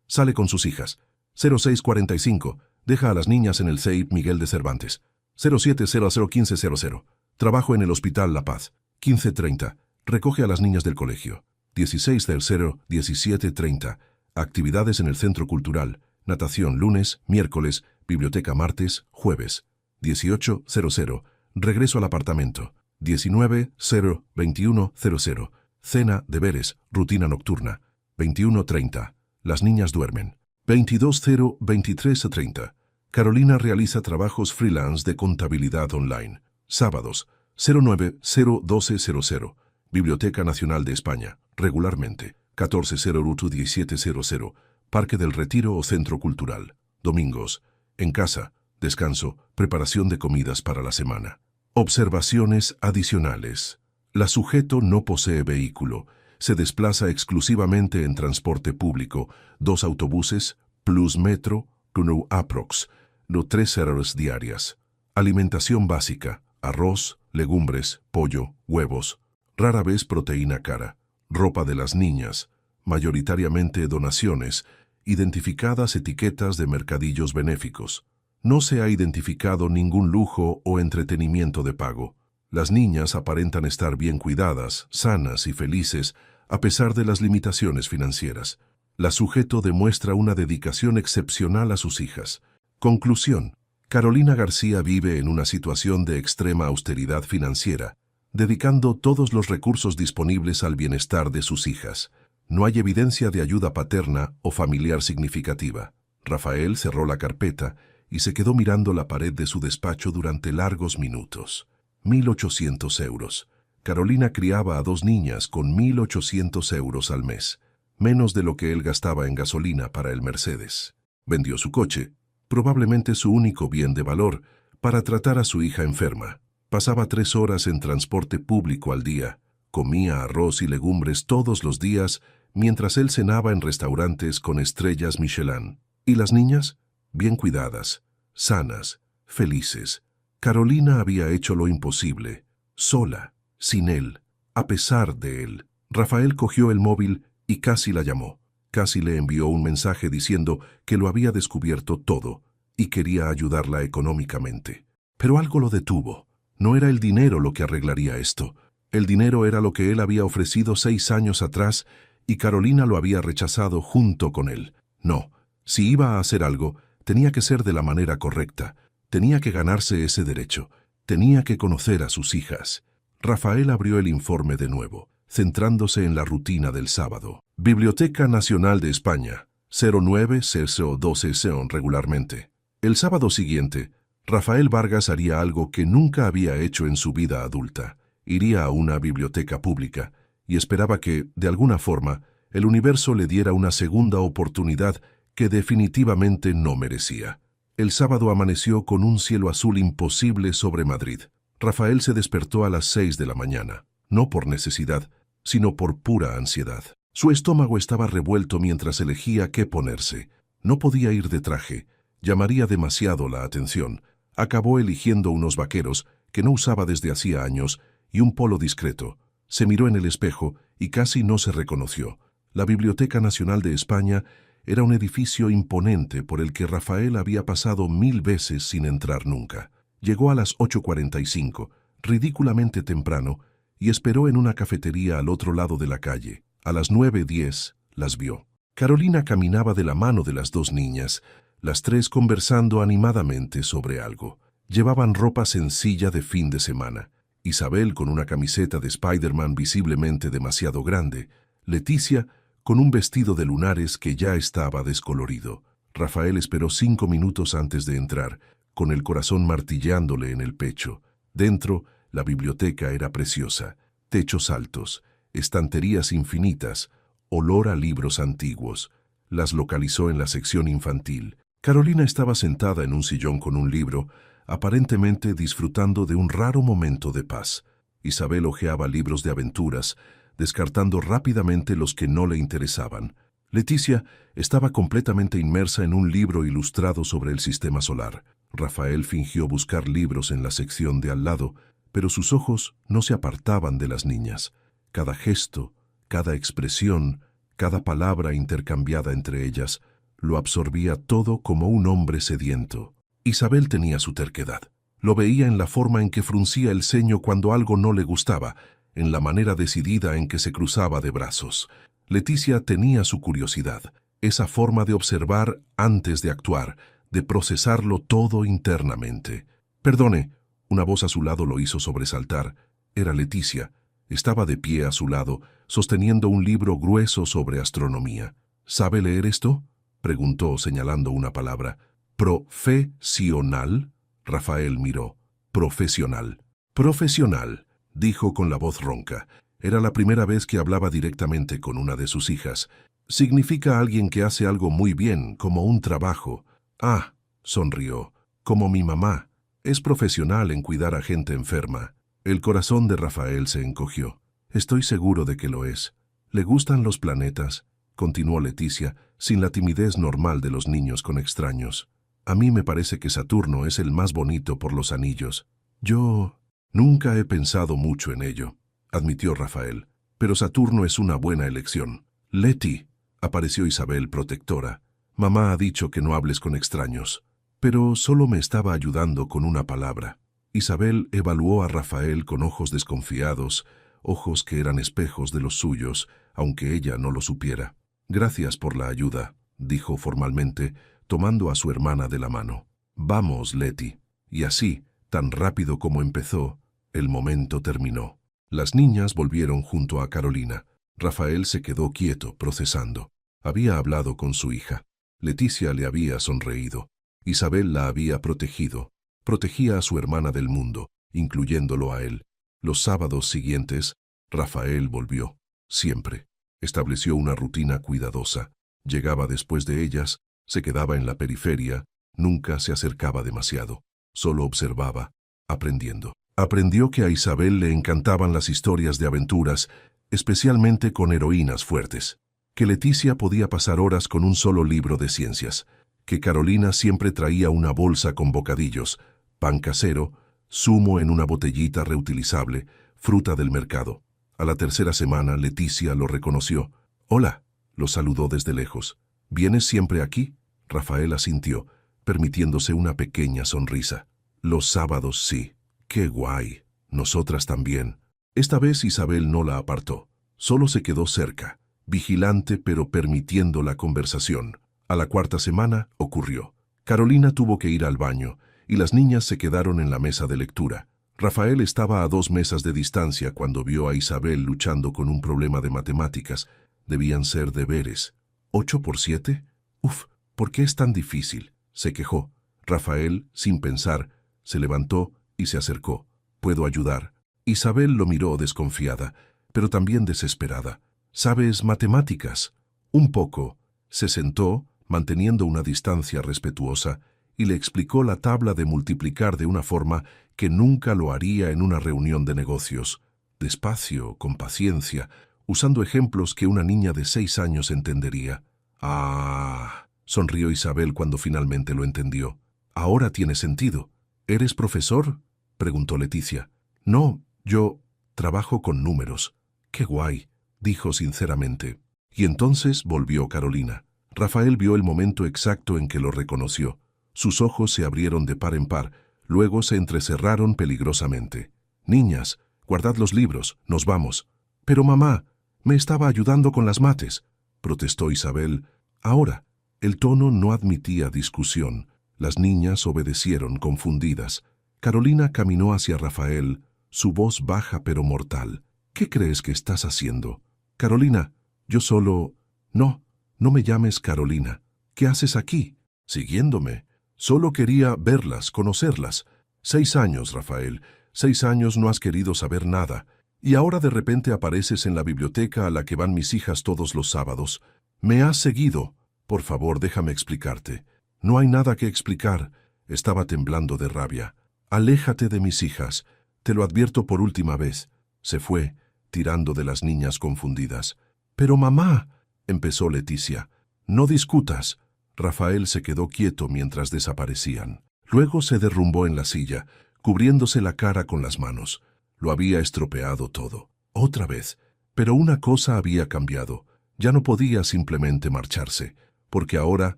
sale con sus hijas. 06:45, deja a las niñas en el CEIP Miguel de Cervantes. 07:00-15:00, trabajo en el Hospital La Paz. 15:30, recoge a las niñas del colegio. 16:00-17:30, actividades en el Centro Cultural, natación lunes, miércoles, biblioteca martes, jueves. 18:00, regreso al apartamento. 19:00-21:00, cena, deberes, rutina nocturna. 21:30, las niñas duermen. 22:00-23:30, Carolina realiza trabajos freelance de contabilidad online. Sábados: 09:00-12:00, Biblioteca Nacional de España, regularmente. 14:00-17:00, Parque del Retiro o Centro Cultural. Domingos: en casa, descanso, preparación de comidas para la semana. Observaciones adicionales: la sujeto no posee vehículo. Se desplaza exclusivamente en transporte público, 2 autobuses, plus metro, con aprox. No 3 horas diarias. Alimentación básica, arroz, legumbres, pollo, huevos, rara vez proteína cara, ropa de las niñas, mayoritariamente donaciones, identificadas etiquetas de mercadillos benéficos. No se ha identificado ningún lujo o entretenimiento de pago. Las niñas aparentan estar bien cuidadas, sanas y felices, a pesar de las limitaciones financieras. La sujeto demuestra una dedicación excepcional a sus hijas. Conclusión. Carolina García vive en una situación de extrema austeridad financiera, dedicando todos los recursos disponibles al bienestar de sus hijas. No hay evidencia de ayuda paterna o familiar significativa. Rafael cerró la carpeta y se quedó mirando la pared de su despacho durante largos minutos. 1.800 euros. Carolina criaba a 2 niñas con 1.800 euros al mes, menos de lo que él gastaba en gasolina para el Mercedes. Vendió su coche, probablemente su único bien de valor, para tratar a su hija enferma. Pasaba 3 horas en transporte público al día, comía arroz y legumbres todos los días, mientras él cenaba en restaurantes con estrellas Michelin. ¿Y las niñas? Bien cuidadas, sanas, felices. Carolina había hecho lo imposible, sola, sin él, a pesar de él. Rafael cogió el móvil y casi la llamó. Casi le envió un mensaje diciendo que lo había descubierto todo y quería ayudarla económicamente. Pero algo lo detuvo. No era el dinero lo que arreglaría esto. El dinero era lo que él había ofrecido 6 años atrás y Carolina lo había rechazado junto con él. No, si iba a hacer algo, tenía que ser de la manera correcta. Tenía que ganarse ese derecho. Tenía que conocer a sus hijas. Rafael abrió el informe de nuevo, centrándose en la rutina del sábado. Biblioteca Nacional de España, 09-0012 regularmente. El sábado siguiente, Rafael Vargas haría algo que nunca había hecho en su vida adulta. Iría a una biblioteca pública y esperaba que, de alguna forma, el universo le diera una segunda oportunidad que definitivamente no merecía. El sábado amaneció con un cielo azul imposible sobre Madrid. Rafael se despertó a las 6 de la mañana, no por necesidad, sino por pura ansiedad. Su estómago estaba revuelto mientras elegía qué ponerse. No podía ir de traje, llamaría demasiado la atención. Acabó eligiendo unos vaqueros que no usaba desde hacía años y un polo discreto. Se miró en el espejo y casi no se reconoció. La Biblioteca Nacional de España era un edificio imponente por el que Rafael había pasado 1000 veces sin entrar nunca. Llegó a las 8:45, ridículamente temprano, y esperó en una cafetería al otro lado de la calle. A las 9:10 las vio. Carolina caminaba de la mano de las 2 niñas, las 3 conversando animadamente sobre algo. Llevaban ropa sencilla de fin de semana. Isabel con una camiseta de Spider-Man visiblemente demasiado grande. Leticia con un vestido de lunares que ya estaba descolorido. Rafael esperó 5 minutos antes de entrar, con el corazón martillándole en el pecho. Dentro, la biblioteca era preciosa. Techos altos, estanterías infinitas, olor a libros antiguos. Las localizó en la sección infantil. Carolina estaba sentada en un sillón con un libro, aparentemente disfrutando de un raro momento de paz. Isabel hojeaba libros de aventuras, descartando rápidamente los que no le interesaban. Leticia estaba completamente inmersa en un libro ilustrado sobre el sistema solar. Rafael fingió buscar libros en la sección de al lado, pero sus ojos no se apartaban de las niñas. Cada gesto, cada expresión, cada palabra intercambiada entre ellas, lo absorbía todo como un hombre sediento. Isabel tenía su terquedad. Lo veía en la forma en que fruncía el ceño cuando algo no le gustaba, en la manera decidida en que se cruzaba de brazos. Leticia tenía su curiosidad, esa forma de observar antes de actuar, de procesarlo todo internamente. «Perdone», una voz a su lado lo hizo sobresaltar. Era Leticia. Estaba de pie a su lado, sosteniendo un libro grueso sobre astronomía. «¿Sabe leer esto?», preguntó señalando una palabra. «¿Profesional?». Rafael miró. «Profesional». «Profesional», dijo con la voz ronca. Era la primera vez que hablaba directamente con una de sus hijas. «Significa alguien que hace algo muy bien, como un trabajo». «Ah», sonrió, «como mi mamá. Es profesional en cuidar a gente enferma». El corazón de Rafael se encogió. «Estoy seguro de que lo es. ¿Le gustan los planetas?», continuó Leticia, sin la timidez normal de los niños con extraños. A mí me parece que Saturno es el más bonito por los anillos. Yo nunca he pensado mucho en ello, admitió Rafael, pero Saturno es una buena elección. Leti, apareció Isabel protectora. Mamá ha dicho que no hables con extraños, pero solo me estaba ayudando con una palabra. Isabel evaluó a Rafael con ojos desconfiados, ojos que eran espejos de los suyos, aunque ella no lo supiera. Gracias por la ayuda, dijo formalmente, tomando a su hermana de la mano. Vamos, Leti. Y así, tan rápido como empezó, el momento terminó. Las niñas volvieron junto a Carolina. Rafael se quedó quieto, procesando. Había hablado con su hija. Leticia le había sonreído. Isabel la había protegido. Protegía a su hermana del mundo, incluyéndolo a él. Los sábados siguientes, Rafael volvió. Siempre. Estableció una rutina cuidadosa. Llegaba después de ellas, se quedaba en la periferia, nunca se acercaba demasiado. Solo observaba, aprendiendo. Aprendió que a Isabel le encantaban las historias de aventuras, especialmente con heroínas fuertes. Que Leticia podía pasar horas con un solo libro de ciencias. Que Carolina siempre traía una bolsa con bocadillos, pan casero, zumo en una botellita reutilizable, fruta del mercado. A la tercera semana, Leticia lo reconoció. «Hola», lo saludó desde lejos. «¿Vienes siempre aquí?» Rafael asintió, permitiéndose una pequeña sonrisa. «Los sábados sí. ¡Qué guay! Nosotras también». Esta vez Isabel no la apartó. Solo se quedó cerca, vigilante pero permitiendo la conversación. A la cuarta semana ocurrió. Carolina tuvo que ir al baño, y las niñas se quedaron en la mesa de lectura. Rafael estaba a 2 mesas de distancia cuando vio a Isabel luchando con un problema de matemáticas. Debían ser deberes. ¿8 por 7? Uf, ¿por qué es tan difícil?, se quejó. Rafael, sin pensar, se levantó y se acercó. «¿Puedo ayudar?» Isabel lo miró desconfiada, pero también desesperada. «¿Sabes matemáticas?» «Un poco». Se sentó, manteniendo una distancia respetuosa, y le explicó la tabla de multiplicar de una forma que nunca lo haría en una reunión de negocios. Despacio, con paciencia, usando ejemplos que una niña de 6 años entendería. «Ah», sonrió Isabel cuando finalmente lo entendió. «Ahora tiene sentido». «¿Eres profesor?», preguntó Leticia. «No, yo trabajo con números». «Qué guay», dijo sinceramente. Y entonces volvió Carolina. Rafael vio el momento exacto en que lo reconoció. Sus ojos se abrieron de par en par, luego se entrecerraron peligrosamente. «Niñas, guardad los libros, nos vamos». «Pero mamá, me estaba ayudando con las mates», protestó Isabel. Ahora, el tono no admitía discusión. Las niñas obedecieron confundidas. Carolina caminó hacia Rafael, su voz baja pero mortal. «¿Qué crees que estás haciendo?» «Carolina, yo solo...» «No, no me llames Carolina. ¿Qué haces aquí?» «Siguiéndome. Solo quería verlas, conocerlas. 6 años, Rafael. 6 años no has querido saber nada. Y ahora de repente apareces en la biblioteca a la que van mis hijas todos los sábados. Me has seguido. Por favor, déjame explicarte». «No hay nada que explicar». Estaba temblando de rabia. «Aléjate de mis hijas. Te lo advierto por última vez». Se fue, tirando de las niñas confundidas. «Pero mamá», empezó Leticia. «No discutas». Rafael se quedó quieto mientras desaparecían. Luego se derrumbó en la silla, cubriéndose la cara con las manos. Lo había estropeado todo. Otra vez. Pero una cosa había cambiado. Ya no podía simplemente marcharse, porque ahora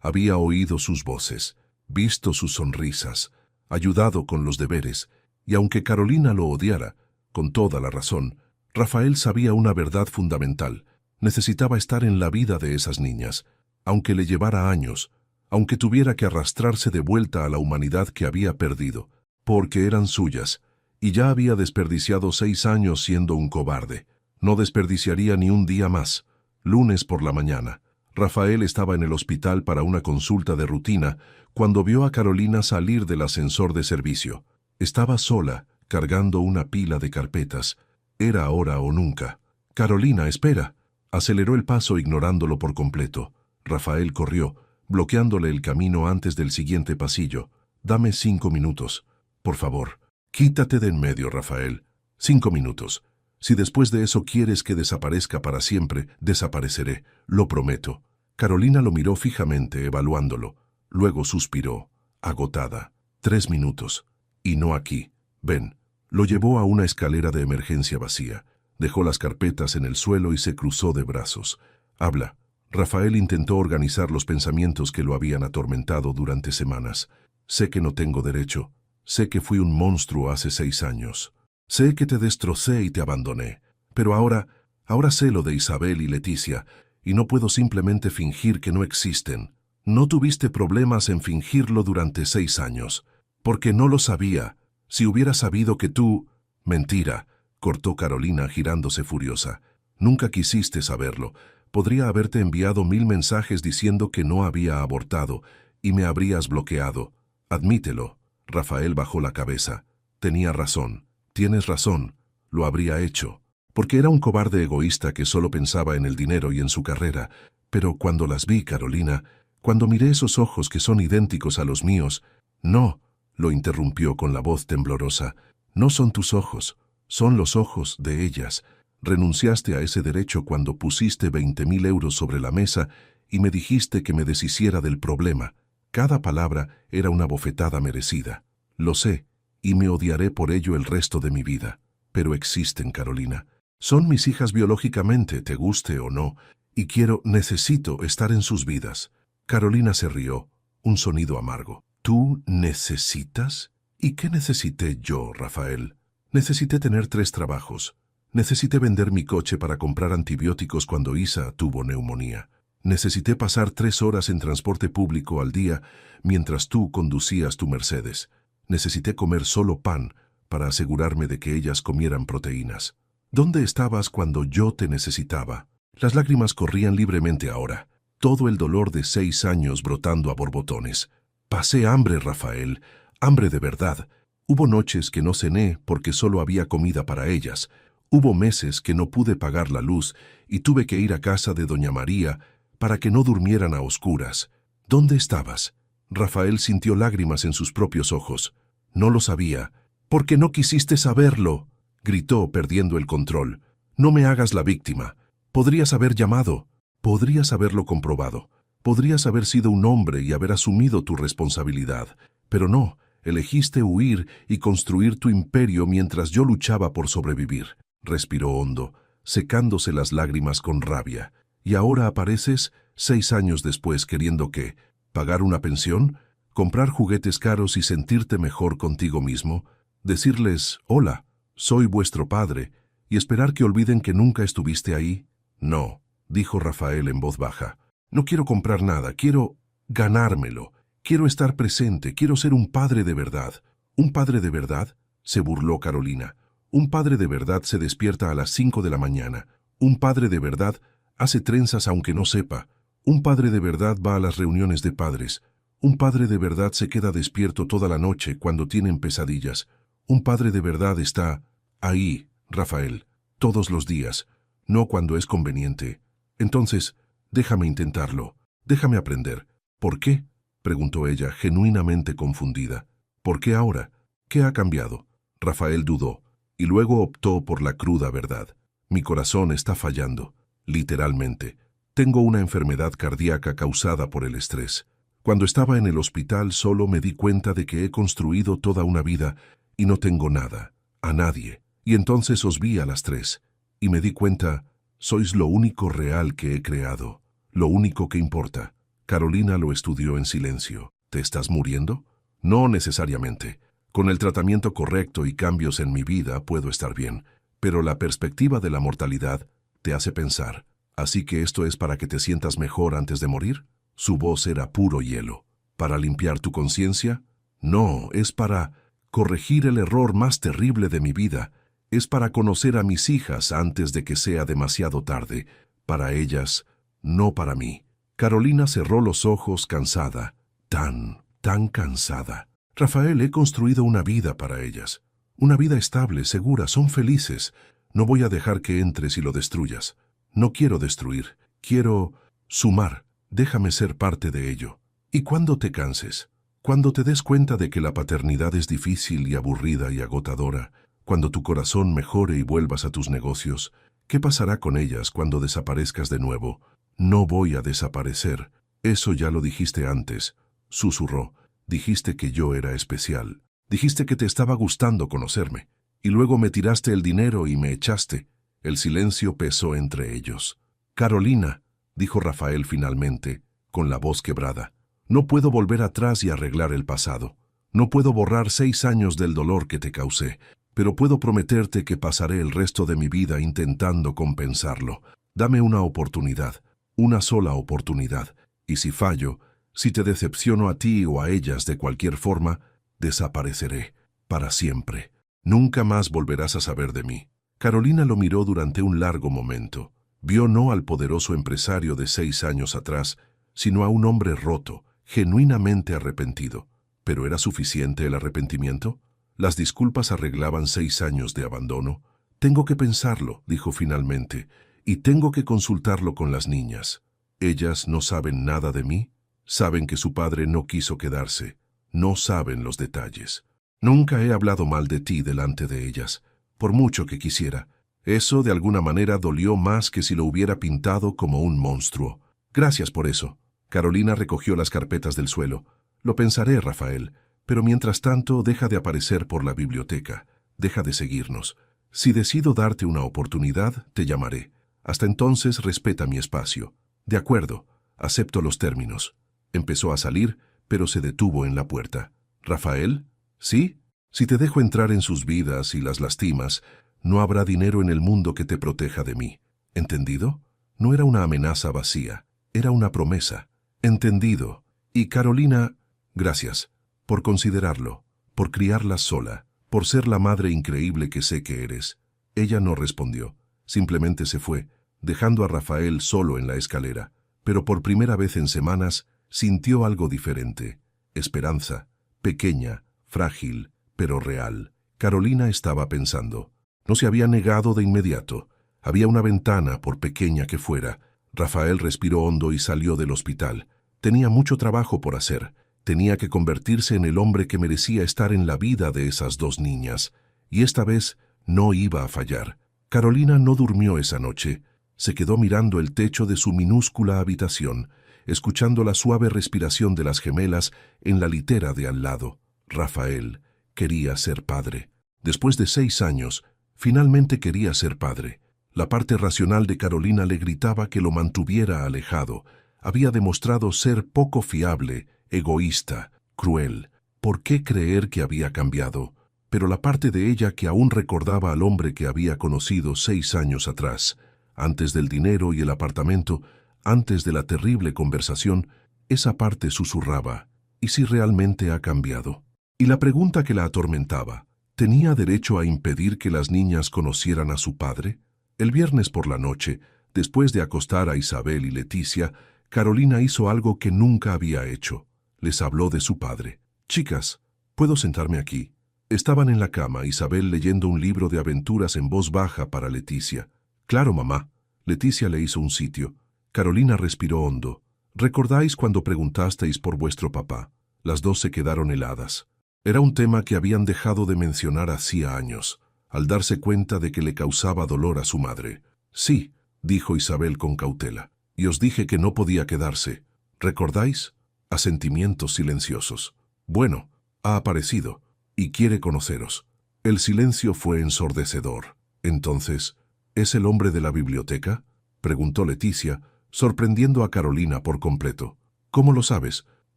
había oído sus voces, visto sus sonrisas, ayudado con los deberes, y aunque Carolina lo odiara, con toda la razón, Rafael sabía una verdad fundamental. Necesitaba estar en la vida de esas niñas, aunque le llevara años, aunque tuviera que arrastrarse de vuelta a la humanidad que había perdido, porque eran suyas, y ya había desperdiciado 6 años siendo un cobarde. No desperdiciaría ni un día más. Lunes por la mañana. Rafael estaba en el hospital para una consulta de rutina cuando vio a Carolina salir del ascensor de servicio. Estaba sola, cargando una pila de carpetas. Era ahora o nunca. «Carolina, espera». Aceleró el paso ignorándolo por completo. Rafael corrió, bloqueándole el camino antes del siguiente pasillo. «Dame 5 minutos. Por favor». «Quítate de en medio, Rafael. 5 minutos. Si después de eso quieres que desaparezca para siempre, desapareceré, lo prometo». Carolina lo miró fijamente, evaluándolo. Luego suspiró. agotada. 3 minutos. Y no aquí. Ven. Lo llevó a una escalera de emergencia vacía. Dejó las carpetas en el suelo y se cruzó de brazos. Habla. Rafael intentó organizar los pensamientos que lo habían atormentado durante semanas. Sé que no tengo derecho. Sé que fui un monstruo hace 6 años. Sé que te destrocé y te abandoné. Pero ahora sé lo de Isabel y Leticia, y no puedo simplemente fingir que no existen. No tuviste problemas en fingirlo durante 6 años. Porque no lo sabía. Si hubiera sabido que tú... Mentira, cortó Carolina girándose furiosa. Nunca quisiste saberlo. Podría haberte enviado 1000 mensajes diciendo que no había abortado, y me habrías bloqueado. Admítelo. Rafael bajó la cabeza. Tenía razón. Tienes razón. Lo habría hecho. Porque era un cobarde egoísta que solo pensaba en el dinero y en su carrera. Pero cuando las vi, Carolina, cuando miré esos ojos que son idénticos a los míos... No, lo interrumpió con la voz temblorosa. No son tus ojos, son los ojos de ellas. Renunciaste a ese derecho cuando pusiste 20.000 euros sobre la mesa y me dijiste que me deshiciera del problema. Cada palabra era una bofetada merecida. Lo sé, y me odiaré por ello el resto de mi vida. Pero existen, Carolina. Son mis hijas biológicamente, te guste o no, y necesito estar en sus vidas. Carolina se rió, un sonido amargo. ¿Tú necesitas? ¿Y qué necesité yo, Rafael? Necesité tener 3 trabajos. Necesité vender mi coche para comprar antibióticos cuando Isa tuvo neumonía. Necesité pasar 3 horas en transporte público al día mientras tú conducías tu Mercedes. Necesité comer solo pan para asegurarme de que ellas comieran proteínas. ¿Dónde estabas cuando yo te necesitaba? Las lágrimas corrían libremente ahora. Todo el dolor de 6 años brotando a borbotones. Pasé hambre, Rafael. Hambre de verdad. Hubo noches que no cené porque solo había comida para ellas. Hubo meses que no pude pagar la luz y tuve que ir a casa de doña María para que no durmieran a oscuras. ¿Dónde estabas? Rafael sintió lágrimas en sus propios ojos. No lo sabía. ¿Por qué no quisiste saberlo? Gritó, perdiendo el control. No me hagas la víctima. Podrías haber llamado. Podrías haberlo comprobado. Podrías haber sido un hombre y haber asumido tu responsabilidad. Pero no, elegiste huir y construir tu imperio mientras yo luchaba por sobrevivir. Respiró hondo, secándose las lágrimas con rabia. ¿Y ahora apareces, 6 años después, queriendo qué? ¿Pagar una pensión? ¿Comprar juguetes caros y sentirte mejor contigo mismo? ¿Decirles, hola, soy vuestro padre, y esperar que olviden que nunca estuviste ahí? No, dijo Rafael en voz baja. No quiero comprar nada, quiero ganármelo. Quiero estar presente, quiero ser un padre de verdad. ¿Un padre de verdad? Se burló Carolina. Un padre de verdad se despierta a las 5 de la mañana. Un padre de verdad hace trenzas aunque no sepa. Un padre de verdad va a las reuniones de padres. Un padre de verdad se queda despierto toda la noche cuando tienen pesadillas. Un padre de verdad está ahí, Rafael, todos los días, no cuando es conveniente. Entonces, déjame intentarlo, déjame aprender. ¿Por qué? Preguntó ella, genuinamente confundida. ¿Por qué ahora? ¿Qué ha cambiado? Rafael dudó, y luego optó por la cruda verdad. Mi corazón está fallando, literalmente. Tengo una enfermedad cardíaca causada por el estrés. Cuando estaba en el hospital solo me di cuenta de que he construido toda una vida y no tengo nada, a nadie. Y entonces os vi a las 3, y me di cuenta, sois lo único real que he creado, lo único que importa. Carolina lo estudió en silencio. ¿Te estás muriendo? No necesariamente. Con el tratamiento correcto y cambios en mi vida puedo estar bien, pero la perspectiva de la mortalidad te hace pensar. ¿Así que esto es para que te sientas mejor antes de morir? Su voz era puro hielo. ¿Para limpiar tu conciencia? No, es para corregir el error más terrible de mi vida. Es para conocer a mis hijas antes de que sea demasiado tarde. Para ellas, no para mí. Carolina cerró los ojos cansada. Tan cansada. Rafael, he construido una vida para ellas. Una vida estable, segura, son felices. No voy a dejar que entres y lo destruyas. No quiero destruir, quiero sumar. Déjame ser parte de ello. Y cuando te canses, cuando te des cuenta de que la paternidad es difícil y aburrida y agotadora, cuando tu corazón mejore y vuelvas a tus negocios, ¿qué pasará con ellas cuando desaparezcas de nuevo? No voy a desaparecer. Eso ya lo dijiste antes, susurró. Dijiste que yo era especial. Dijiste que te estaba gustando conocerme. Y luego me tiraste el dinero y me echaste. El silencio pesó entre ellos. Carolina, dijo Rafael finalmente, con la voz quebrada, no puedo volver atrás y arreglar el pasado. No puedo borrar 6 años del dolor que te causé, pero puedo prometerte que pasaré el resto de mi vida intentando compensarlo. Dame una oportunidad, una sola oportunidad, y si fallo, si te decepciono a ti o a ellas de cualquier forma, desapareceré, para siempre. Nunca más volverás a saber de mí. Carolina lo miró durante un largo momento. Vio no al poderoso empresario de 6 años atrás, sino a un hombre roto, genuinamente arrepentido. ¿Pero era suficiente el arrepentimiento? ¿Las disculpas arreglaban 6 años de abandono? Tengo que pensarlo, dijo finalmente, y tengo que consultarlo con las niñas. ¿Ellas no saben nada de mí? Saben que su padre no quiso quedarse. No saben los detalles. Nunca he hablado mal de ti delante de ellas, por mucho que quisiera. Eso de alguna manera dolió más que si lo hubiera pintado como un monstruo. Gracias por eso. Carolina recogió las carpetas del suelo. Lo pensaré, Rafael, pero mientras tanto deja de aparecer por la biblioteca. Deja de seguirnos. Si decido darte una oportunidad, te llamaré. Hasta entonces respeta mi espacio. De acuerdo, acepto los términos. Empezó a salir, pero se detuvo en la puerta. ¿Rafael? ¿Sí? Si te dejo entrar en sus vidas y las lastimas, no habrá dinero en el mundo que te proteja de mí. ¿Entendido? No era una amenaza vacía, era una promesa. Entendido. Y Carolina, gracias, por considerarlo, por criarla sola, por ser la madre increíble que sé que eres. Ella no respondió, simplemente se fue, dejando a Rafael solo en la escalera, pero por primera vez en semanas sintió algo diferente. Esperanza, pequeña, frágil, pero real. Carolina estaba pensando. No se había negado de inmediato. Había una ventana, por pequeña que fuera. Rafael respiró hondo y salió del hospital. Tenía mucho trabajo por hacer. Tenía que convertirse en el hombre que merecía estar en la vida de esas 2 niñas. Y esta vez no iba a fallar. Carolina no durmió esa noche. Se quedó mirando el techo de su minúscula habitación, escuchando la suave respiración de las gemelas en la litera de al lado. Rafael quería ser padre. Después de 6 años, finalmente quería ser padre. La parte racional de Carolina le gritaba que lo mantuviera alejado. Había demostrado ser poco fiable, egoísta, cruel. ¿Por qué creer que había cambiado? Pero la parte de ella que aún recordaba al hombre que había conocido 6 años atrás, antes del dinero y el apartamento, antes de la terrible conversación, esa parte susurraba, ¿y si realmente ha cambiado? Y la pregunta que la atormentaba, ¿tenía derecho a impedir que las niñas conocieran a su padre? El viernes por la noche, después de acostar a Isabel y Leticia, Carolina hizo algo que nunca había hecho. Les habló de su padre. «Chicas, ¿puedo sentarme aquí?» Estaban en la cama, Isabel leyendo un libro de aventuras en voz baja para Leticia. «Claro, mamá». Leticia le hizo un sitio. Carolina respiró hondo. «¿Recordáis cuando preguntasteis por vuestro papá?» Las 2 se quedaron heladas. Era un tema que habían dejado de mencionar hacía años, al darse cuenta de que le causaba dolor a su madre. «Sí», dijo Isabel con cautela, «y os dije que no podía quedarse. ¿Recordáis?» Asentimientos silenciosos. «Bueno, ha aparecido, y quiere conoceros». El silencio fue ensordecedor. Entonces, ¿es el hombre de la biblioteca?, preguntó Leticia, sorprendiendo a Carolina por completo. «¿Cómo lo sabes?»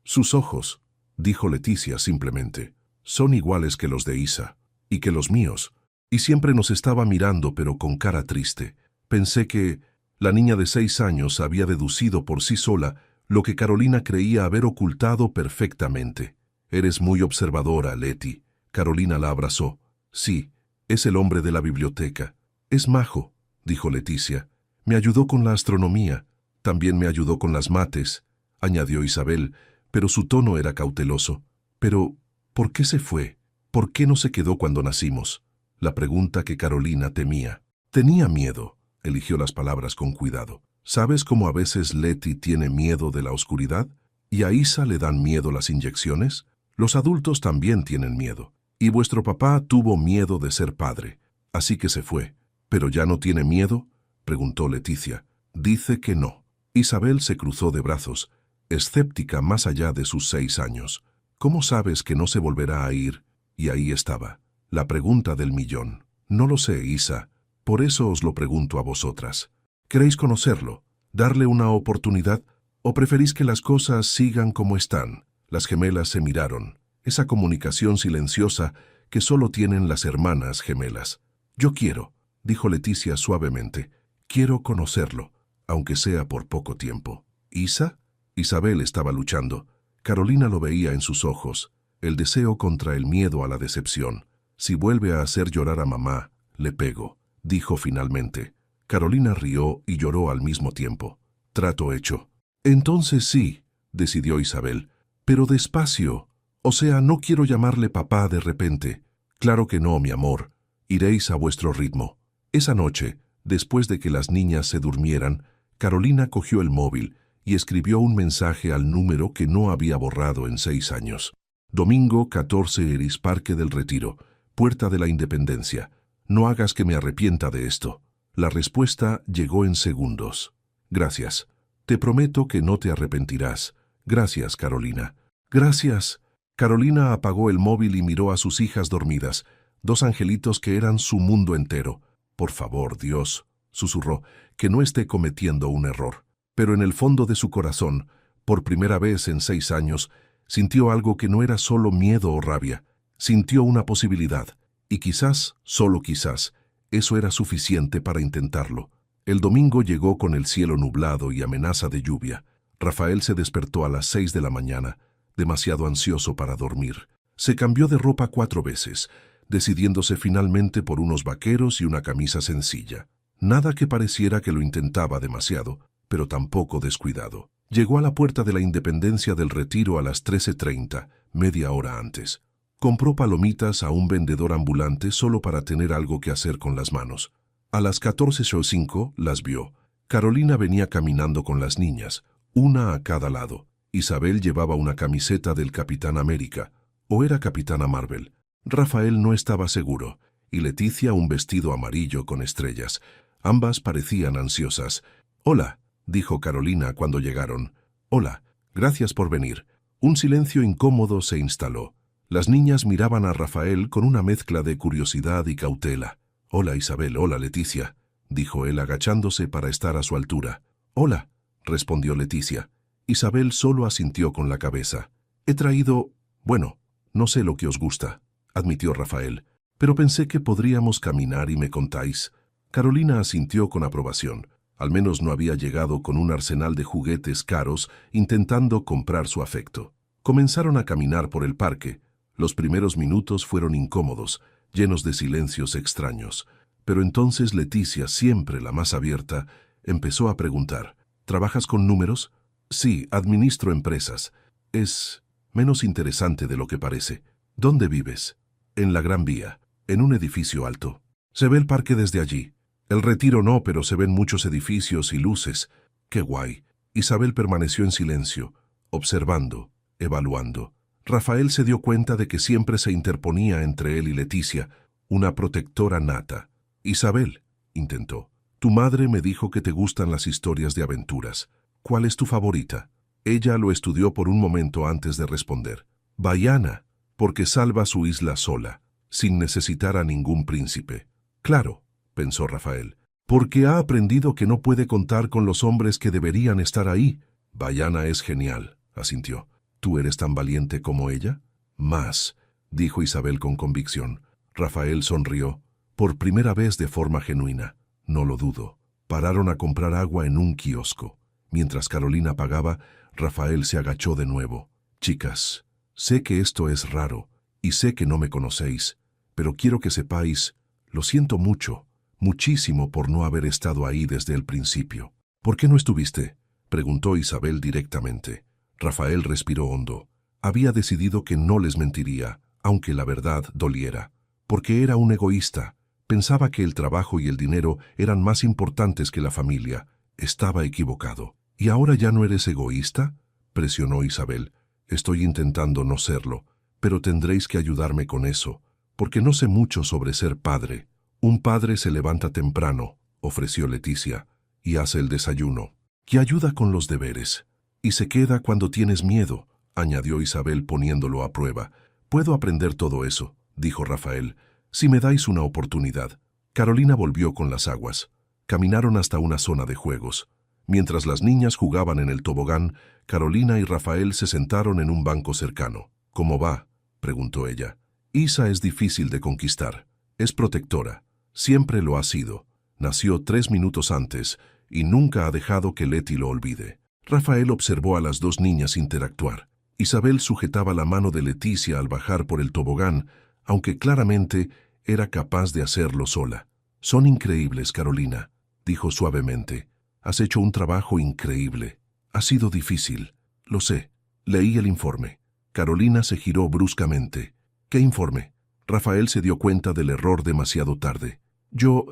«Sus ojos», dijo Leticia simplemente, «son iguales que los de Isa, y que los míos, y siempre nos estaba mirando pero con cara triste. Pensé que la niña de 6 años había deducido por sí sola lo que Carolina creía haber ocultado perfectamente. Eres muy observadora, Leti». Carolina la abrazó. «Sí, es el hombre de la biblioteca. Es majo», dijo Leticia. «Me ayudó con la astronomía. También me ayudó con las mates», añadió Isabel, pero su tono era cauteloso. «Pero, ¿por qué se fue? ¿Por qué no se quedó cuando nacimos?», la pregunta que Carolina temía. Tenía miedo, eligió las palabras con cuidado. ¿Sabes cómo a veces Leti tiene miedo de la oscuridad? ¿Y a Isa le dan miedo las inyecciones? Los adultos también tienen miedo. Y vuestro papá tuvo miedo de ser padre, así que se fue. ¿Pero ya no tiene miedo?, preguntó Leticia. Dice que no. Isabel se cruzó de brazos, escéptica más allá de sus 6 años. ¿Cómo sabes que no se volverá a ir? Y ahí estaba, la pregunta del millón. No lo sé, Isa. Por eso os lo pregunto a vosotras. ¿Queréis conocerlo? ¿Darle una oportunidad? ¿O preferís que las cosas sigan como están? Las gemelas se miraron. Esa comunicación silenciosa que solo tienen las hermanas gemelas. Yo quiero, dijo Leticia suavemente. Quiero conocerlo, aunque sea por poco tiempo. ¿Isa? Isabel estaba luchando. Carolina lo veía en sus ojos. El deseo contra el miedo a la decepción. Si vuelve a hacer llorar a mamá, le pego, dijo finalmente. Carolina rió y lloró al mismo tiempo. Trato hecho. Entonces sí, decidió Isabel. Pero despacio. O sea, no quiero llamarle papá de repente. Claro que no, mi amor. Iréis a vuestro ritmo. Esa noche, después de que las niñas se durmieran, Carolina cogió el móvil y escribió un mensaje al número que no había borrado en 6 años. Domingo 14 Eris Parque del Retiro, Puerta de la Independencia. No hagas que me arrepienta de esto. La respuesta llegó en segundos. Gracias. Te prometo que no te arrepentirás. Gracias, Carolina. Gracias. Carolina apagó el móvil y miró a sus hijas dormidas, 2 angelitos que eran su mundo entero. Por favor, Dios, susurró, que no esté cometiendo un error. Pero en el fondo de su corazón, por primera vez en 6 años, sintió algo que no era solo miedo o rabia. Sintió una posibilidad, y quizás, solo quizás, eso era suficiente para intentarlo. El domingo llegó con el cielo nublado y amenaza de lluvia. Rafael se despertó a las 6 de la mañana, demasiado ansioso para dormir. Se cambió de ropa 4 veces, decidiéndose finalmente por unos vaqueros y una camisa sencilla. Nada que pareciera que lo intentaba demasiado, pero tampoco descuidado. Llegó a la Puerta de la Independencia del Retiro a las 13:30, media hora antes. Compró palomitas a un vendedor ambulante solo para tener algo que hacer con las manos. A las 14:05 las vio. Carolina venía caminando con las niñas, una a cada lado. Isabel llevaba una camiseta del Capitán América, o era Capitana Marvel. Rafael no estaba seguro, y Leticia un vestido amarillo con estrellas. Ambas parecían ansiosas. «Hola», dijo Carolina cuando llegaron. «Hola, gracias por venir». Un silencio incómodo se instaló. Las niñas miraban a Rafael con una mezcla de curiosidad y cautela. «Hola, Isabel, hola, Leticia», dijo él agachándose para estar a su altura. «Hola», respondió Leticia. Isabel solo asintió con la cabeza. «He traído... bueno, no sé lo que os gusta», admitió Rafael, «pero pensé que podríamos caminar y me contáis». Carolina asintió con aprobación. Al menos no había llegado con un arsenal de juguetes caros intentando comprar su afecto. Comenzaron a caminar por el parque. Los primeros minutos fueron incómodos, llenos de silencios extraños. Pero entonces Leticia, siempre la más abierta, empezó a preguntar. «¿Trabajas con números?» «Sí, administro empresas. Es menos interesante de lo que parece». «¿Dónde vives?» «En la Gran Vía, en un edificio alto. Se ve el parque desde allí. El Retiro no, pero se ven muchos edificios y luces. ¡Qué guay!». Isabel permaneció en silencio, observando, evaluando. Rafael se dio cuenta de que siempre se interponía entre él y Leticia, una protectora nata. «Isabel», intentó, «tu madre me dijo que te gustan las historias de aventuras. ¿Cuál es tu favorita?» Ella lo estudió por un momento antes de responder. «Baiana, porque salva su isla sola, sin necesitar a ningún príncipe». «Claro», pensó Rafael, «porque ha aprendido que no puede contar con los hombres que deberían estar ahí». «Baiana es genial», asintió. «¿Tú eres tan valiente como ella?» «Más», dijo Isabel con convicción. Rafael sonrió, por primera vez de forma genuina. «No lo dudo». Pararon a comprar agua en un kiosco. Mientras Carolina pagaba, Rafael se agachó de nuevo. «Chicas, sé que esto es raro, y sé que no me conocéis, pero quiero que sepáis, lo siento mucho, muchísimo por no haber estado ahí desde el principio». «¿Por qué no estuviste?», preguntó Isabel directamente. Rafael respiró hondo. Había decidido que no les mentiría, aunque la verdad doliera. Porque era un egoísta. Pensaba que el trabajo y el dinero eran más importantes que la familia. Estaba equivocado. «¿Y ahora ya no eres egoísta?», presionó Isabel. «Estoy intentando no serlo, pero tendréis que ayudarme con eso, porque no sé mucho sobre ser padre». «Un padre se levanta temprano», ofreció Leticia, «y hace el desayuno, y ayuda con los deberes, y se queda cuando tienes miedo», añadió Isabel poniéndolo a prueba. Puedo aprender todo eso, dijo Rafael, si me dais una oportunidad. Carolina volvió con las aguas. Caminaron hasta una zona de juegos. Mientras las niñas jugaban en el tobogán, Carolina y Rafael se sentaron en un banco cercano. ¿Cómo va?, preguntó ella. Isa es difícil de conquistar. Es protectora. Siempre lo ha sido. Nació 3 minutos antes y nunca ha dejado que Leti lo olvide. Rafael observó a las dos niñas interactuar. Isabel sujetaba la mano de Leticia al bajar por el tobogán, aunque claramente era capaz de hacerlo sola. Son increíbles, Carolina, dijo suavemente. Has hecho un trabajo increíble. Ha sido difícil. Lo sé. Leí el informe. Carolina se giró bruscamente. ¿Qué informe? Rafael se dio cuenta del error demasiado tarde. Yo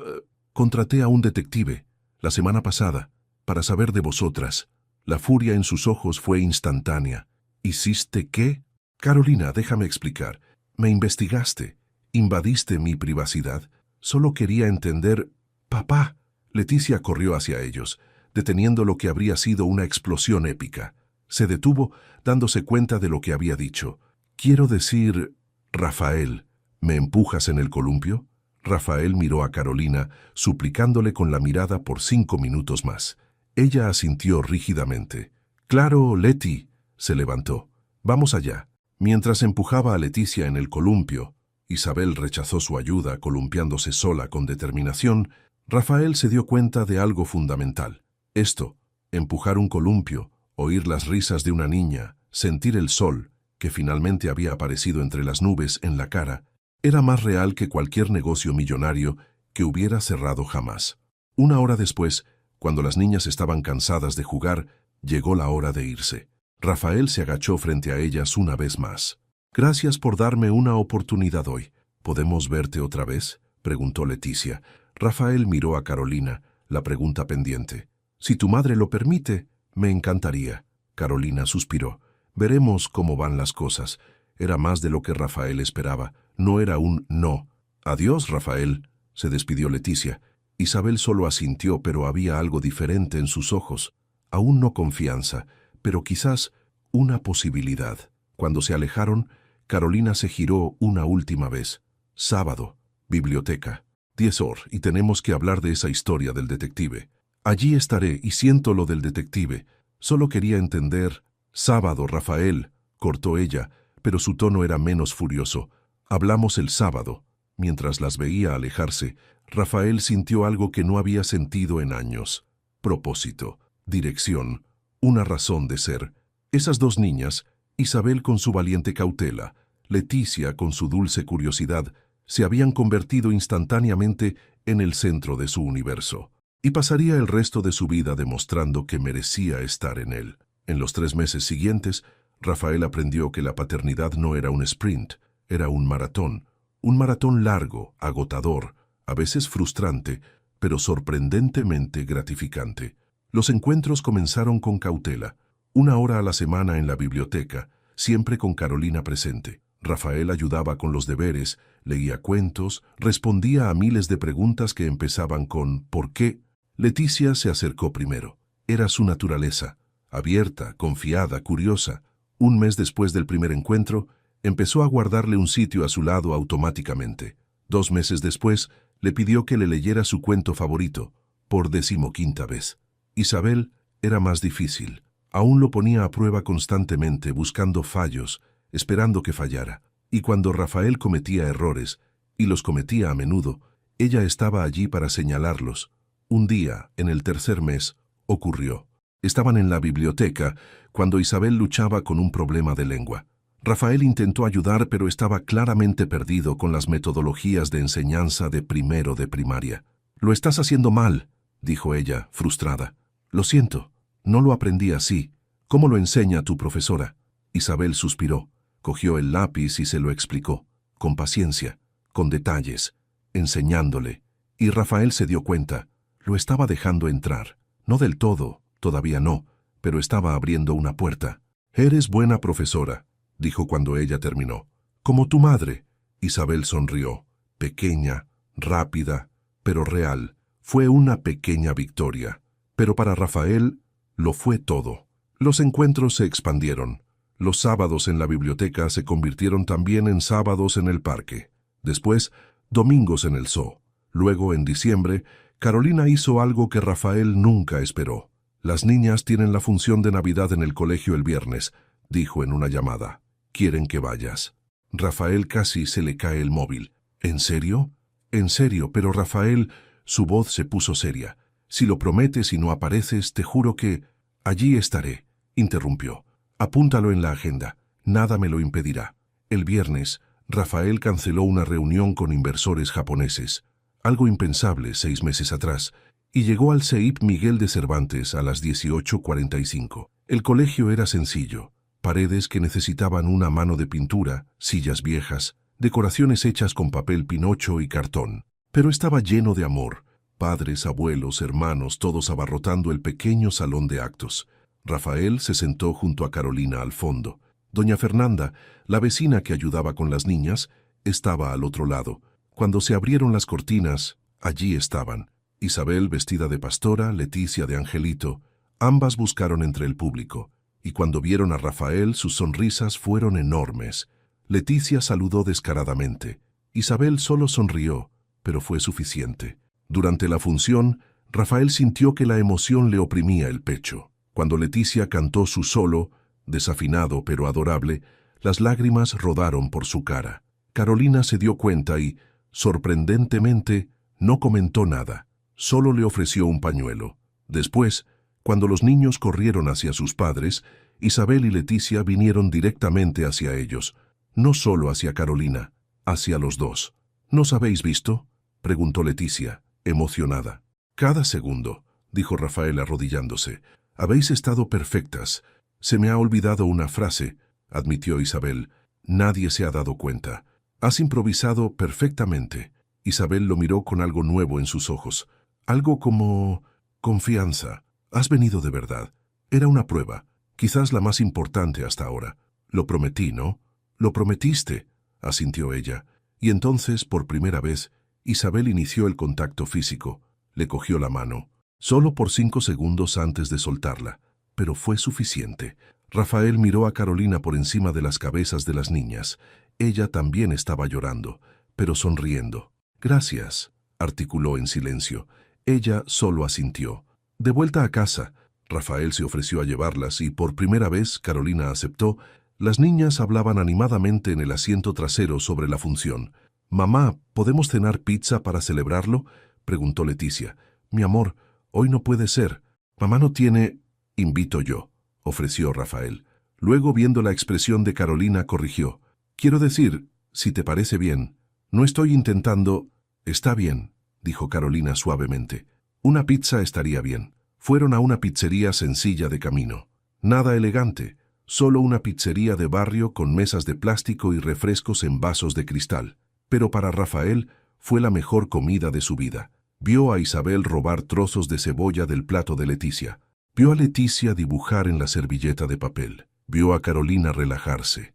contraté a un detective la semana pasada para saber de vosotras. La furia en sus ojos fue instantánea. ¿Hiciste qué? Carolina, déjame explicar. Me investigaste. Invadiste mi privacidad. Solo quería entender... Papá. Leticia corrió hacia ellos, deteniendo lo que habría sido una explosión épica. Se detuvo, dándose cuenta de lo que había dicho. Quiero decir... Rafael, ¿me empujas en el columpio? Rafael miró a Carolina, suplicándole con la mirada por 5 minutos más. Ella asintió rígidamente. Claro, Leti. Se levantó. Vamos allá. Mientras empujaba a Leticia en el columpio, Isabel rechazó su ayuda, columpiándose sola con determinación. Rafael se dio cuenta de algo fundamental. Esto, empujar un columpio, oír las risas de una niña, sentir el sol, que finalmente había aparecido entre las nubes en la cara, era más real que cualquier negocio millonario que hubiera cerrado jamás. 1 hora después, cuando las niñas estaban cansadas de jugar, llegó la hora de irse. Rafael se agachó frente a ellas una vez más. Gracias por darme una oportunidad hoy. ¿Podemos verte otra vez?, preguntó Leticia. Rafael miró a Carolina, la pregunta pendiente. Si tu madre lo permite, me encantaría. Carolina suspiró. Veremos cómo van las cosas. Era más de lo que Rafael esperaba. No era un no. Adiós, Rafael, se despidió Leticia. Isabel solo asintió, pero había algo diferente en sus ojos. Aún no confianza, pero quizás una posibilidad. Cuando se alejaron, Carolina se giró una última vez. Sábado, biblioteca. 10 horas, y tenemos que hablar de esa historia del detective. Allí estaré, y siento lo del detective. Solo quería entender. Sábado, Rafael, cortó ella, pero su tono era menos furioso. Hablamos el sábado. Mientras las veía alejarse, Rafael sintió algo que no había sentido en años. Propósito, dirección, una razón de ser. Esas dos niñas, Isabel con su valiente cautela, Leticia con su dulce curiosidad, se habían convertido instantáneamente en el centro de su universo. Y pasaría el resto de su vida demostrando que merecía estar en él. En los 3 meses siguientes, Rafael aprendió que la paternidad no era un sprint, era un maratón largo, agotador, a veces frustrante, pero sorprendentemente gratificante. Los encuentros comenzaron con cautela, 1 hora a la semana en la biblioteca, siempre con Carolina presente. Rafael ayudaba con los deberes, leía cuentos, respondía a miles de preguntas que empezaban con ¿por qué? Leticia se acercó primero. Era su naturaleza, abierta, confiada, curiosa. 1 mes después del primer encuentro, empezó a guardarle un sitio a su lado automáticamente. 2 meses después, le pidió que le leyera su cuento favorito, por 15ª vez. Isabel era más difícil. Aún lo ponía a prueba constantemente, buscando fallos, esperando que fallara. Y cuando Rafael cometía errores, y los cometía a menudo, ella estaba allí para señalarlos. Un día, en el 3er mes, ocurrió. Estaban en la biblioteca cuando Isabel luchaba con un problema de lengua. Rafael intentó ayudar, pero estaba claramente perdido con las metodologías de enseñanza de primero de primaria. «Lo estás haciendo mal», dijo ella, frustrada. «Lo siento, no lo aprendí así. ¿Cómo lo enseña tu profesora?» Isabel suspiró, cogió el lápiz y se lo explicó, con paciencia, con detalles, enseñándole. Y Rafael se dio cuenta. Lo estaba dejando entrar. No del todo, todavía no, pero estaba abriendo una puerta. «Eres buena profesora», dijo cuando ella terminó. «Como tu madre». Isabel sonrió, pequeña, rápida, pero real. Fue una pequeña victoria. Pero para Rafael lo fue todo. Los encuentros se expandieron. Los sábados en la biblioteca se convirtieron también en sábados en el parque. Después, domingos en el zoo. Luego, en diciembre, Carolina hizo algo que Rafael nunca esperó. «Las niñas tienen la función de Navidad en el colegio el viernes», dijo en una llamada. «Quieren que vayas». Rafael casi se le cae el móvil. «¿En serio? En serio, pero Rafael...» Su voz se puso seria. «Si lo prometes y no apareces, te juro que...» «Allí estaré», interrumpió. «Apúntalo en la agenda. Nada me lo impedirá». El viernes, Rafael canceló una reunión con inversores japoneses, algo impensable 6 meses atrás, y llegó al CEIP Miguel de Cervantes a las 18:45. El colegio era sencillo, paredes que necesitaban una mano de pintura, sillas viejas, decoraciones hechas con papel pinocho y cartón. Pero estaba lleno de amor, padres, abuelos, hermanos, todos abarrotando el pequeño salón de actos. Rafael se sentó junto a Carolina al fondo. Doña Fernanda, la vecina que ayudaba con las niñas, estaba al otro lado. Cuando se abrieron las cortinas, allí estaban. Isabel vestida de pastora, Leticia de angelito. Ambas buscaron entre el público, y cuando vieron a Rafael sus sonrisas fueron enormes. Leticia saludó descaradamente. Isabel solo sonrió, pero fue suficiente. Durante la función, Rafael sintió que la emoción le oprimía el pecho. Cuando Leticia cantó su solo, desafinado pero adorable, las lágrimas rodaron por su cara. Carolina se dio cuenta y, sorprendentemente, no comentó nada. Solo le ofreció un pañuelo. Después, cuando los niños corrieron hacia sus padres, Isabel y Leticia vinieron directamente hacia ellos, no solo hacia Carolina, hacia los dos. ¿Nos habéis visto?, preguntó Leticia, emocionada. «Cada segundo», dijo Rafael arrodillándose. «Habéis estado perfectas. Se me ha olvidado una frase», admitió Isabel. «Nadie se ha dado cuenta. Has improvisado perfectamente». Isabel lo miró con algo nuevo en sus ojos. Algo como... confianza. «Has venido de verdad. Era una prueba, quizás la más importante hasta ahora. Lo prometí, ¿no?» «Lo prometiste», asintió ella. Y entonces, por primera vez, Isabel inició el contacto físico. Le cogió la mano, solo por 5 segundos antes de soltarla, pero fue suficiente. Rafael miró a Carolina por encima de las cabezas de las niñas. Ella también estaba llorando, pero sonriendo. «Gracias», articuló en silencio. Ella solo asintió. De vuelta a casa, Rafael se ofreció a llevarlas y por primera vez Carolina aceptó. Las niñas hablaban animadamente en el asiento trasero sobre la función. «Mamá, ¿podemos cenar pizza para celebrarlo?», preguntó Leticia. «Mi amor, hoy no puede ser. Mamá no tiene...» «Invito yo», ofreció Rafael. Luego, viendo la expresión de Carolina, corrigió. «Quiero decir, si te parece bien. No estoy intentando...» «Está bien», dijo Carolina suavemente. «Una pizza estaría bien». Fueron a una pizzería sencilla de camino. Nada elegante, solo una pizzería de barrio con mesas de plástico y refrescos en vasos de cristal. Pero para Rafael fue la mejor comida de su vida. Vio a Isabel robar trozos de cebolla del plato de Leticia. Vio a Leticia dibujar en la servilleta de papel. Vio a Carolina relajarse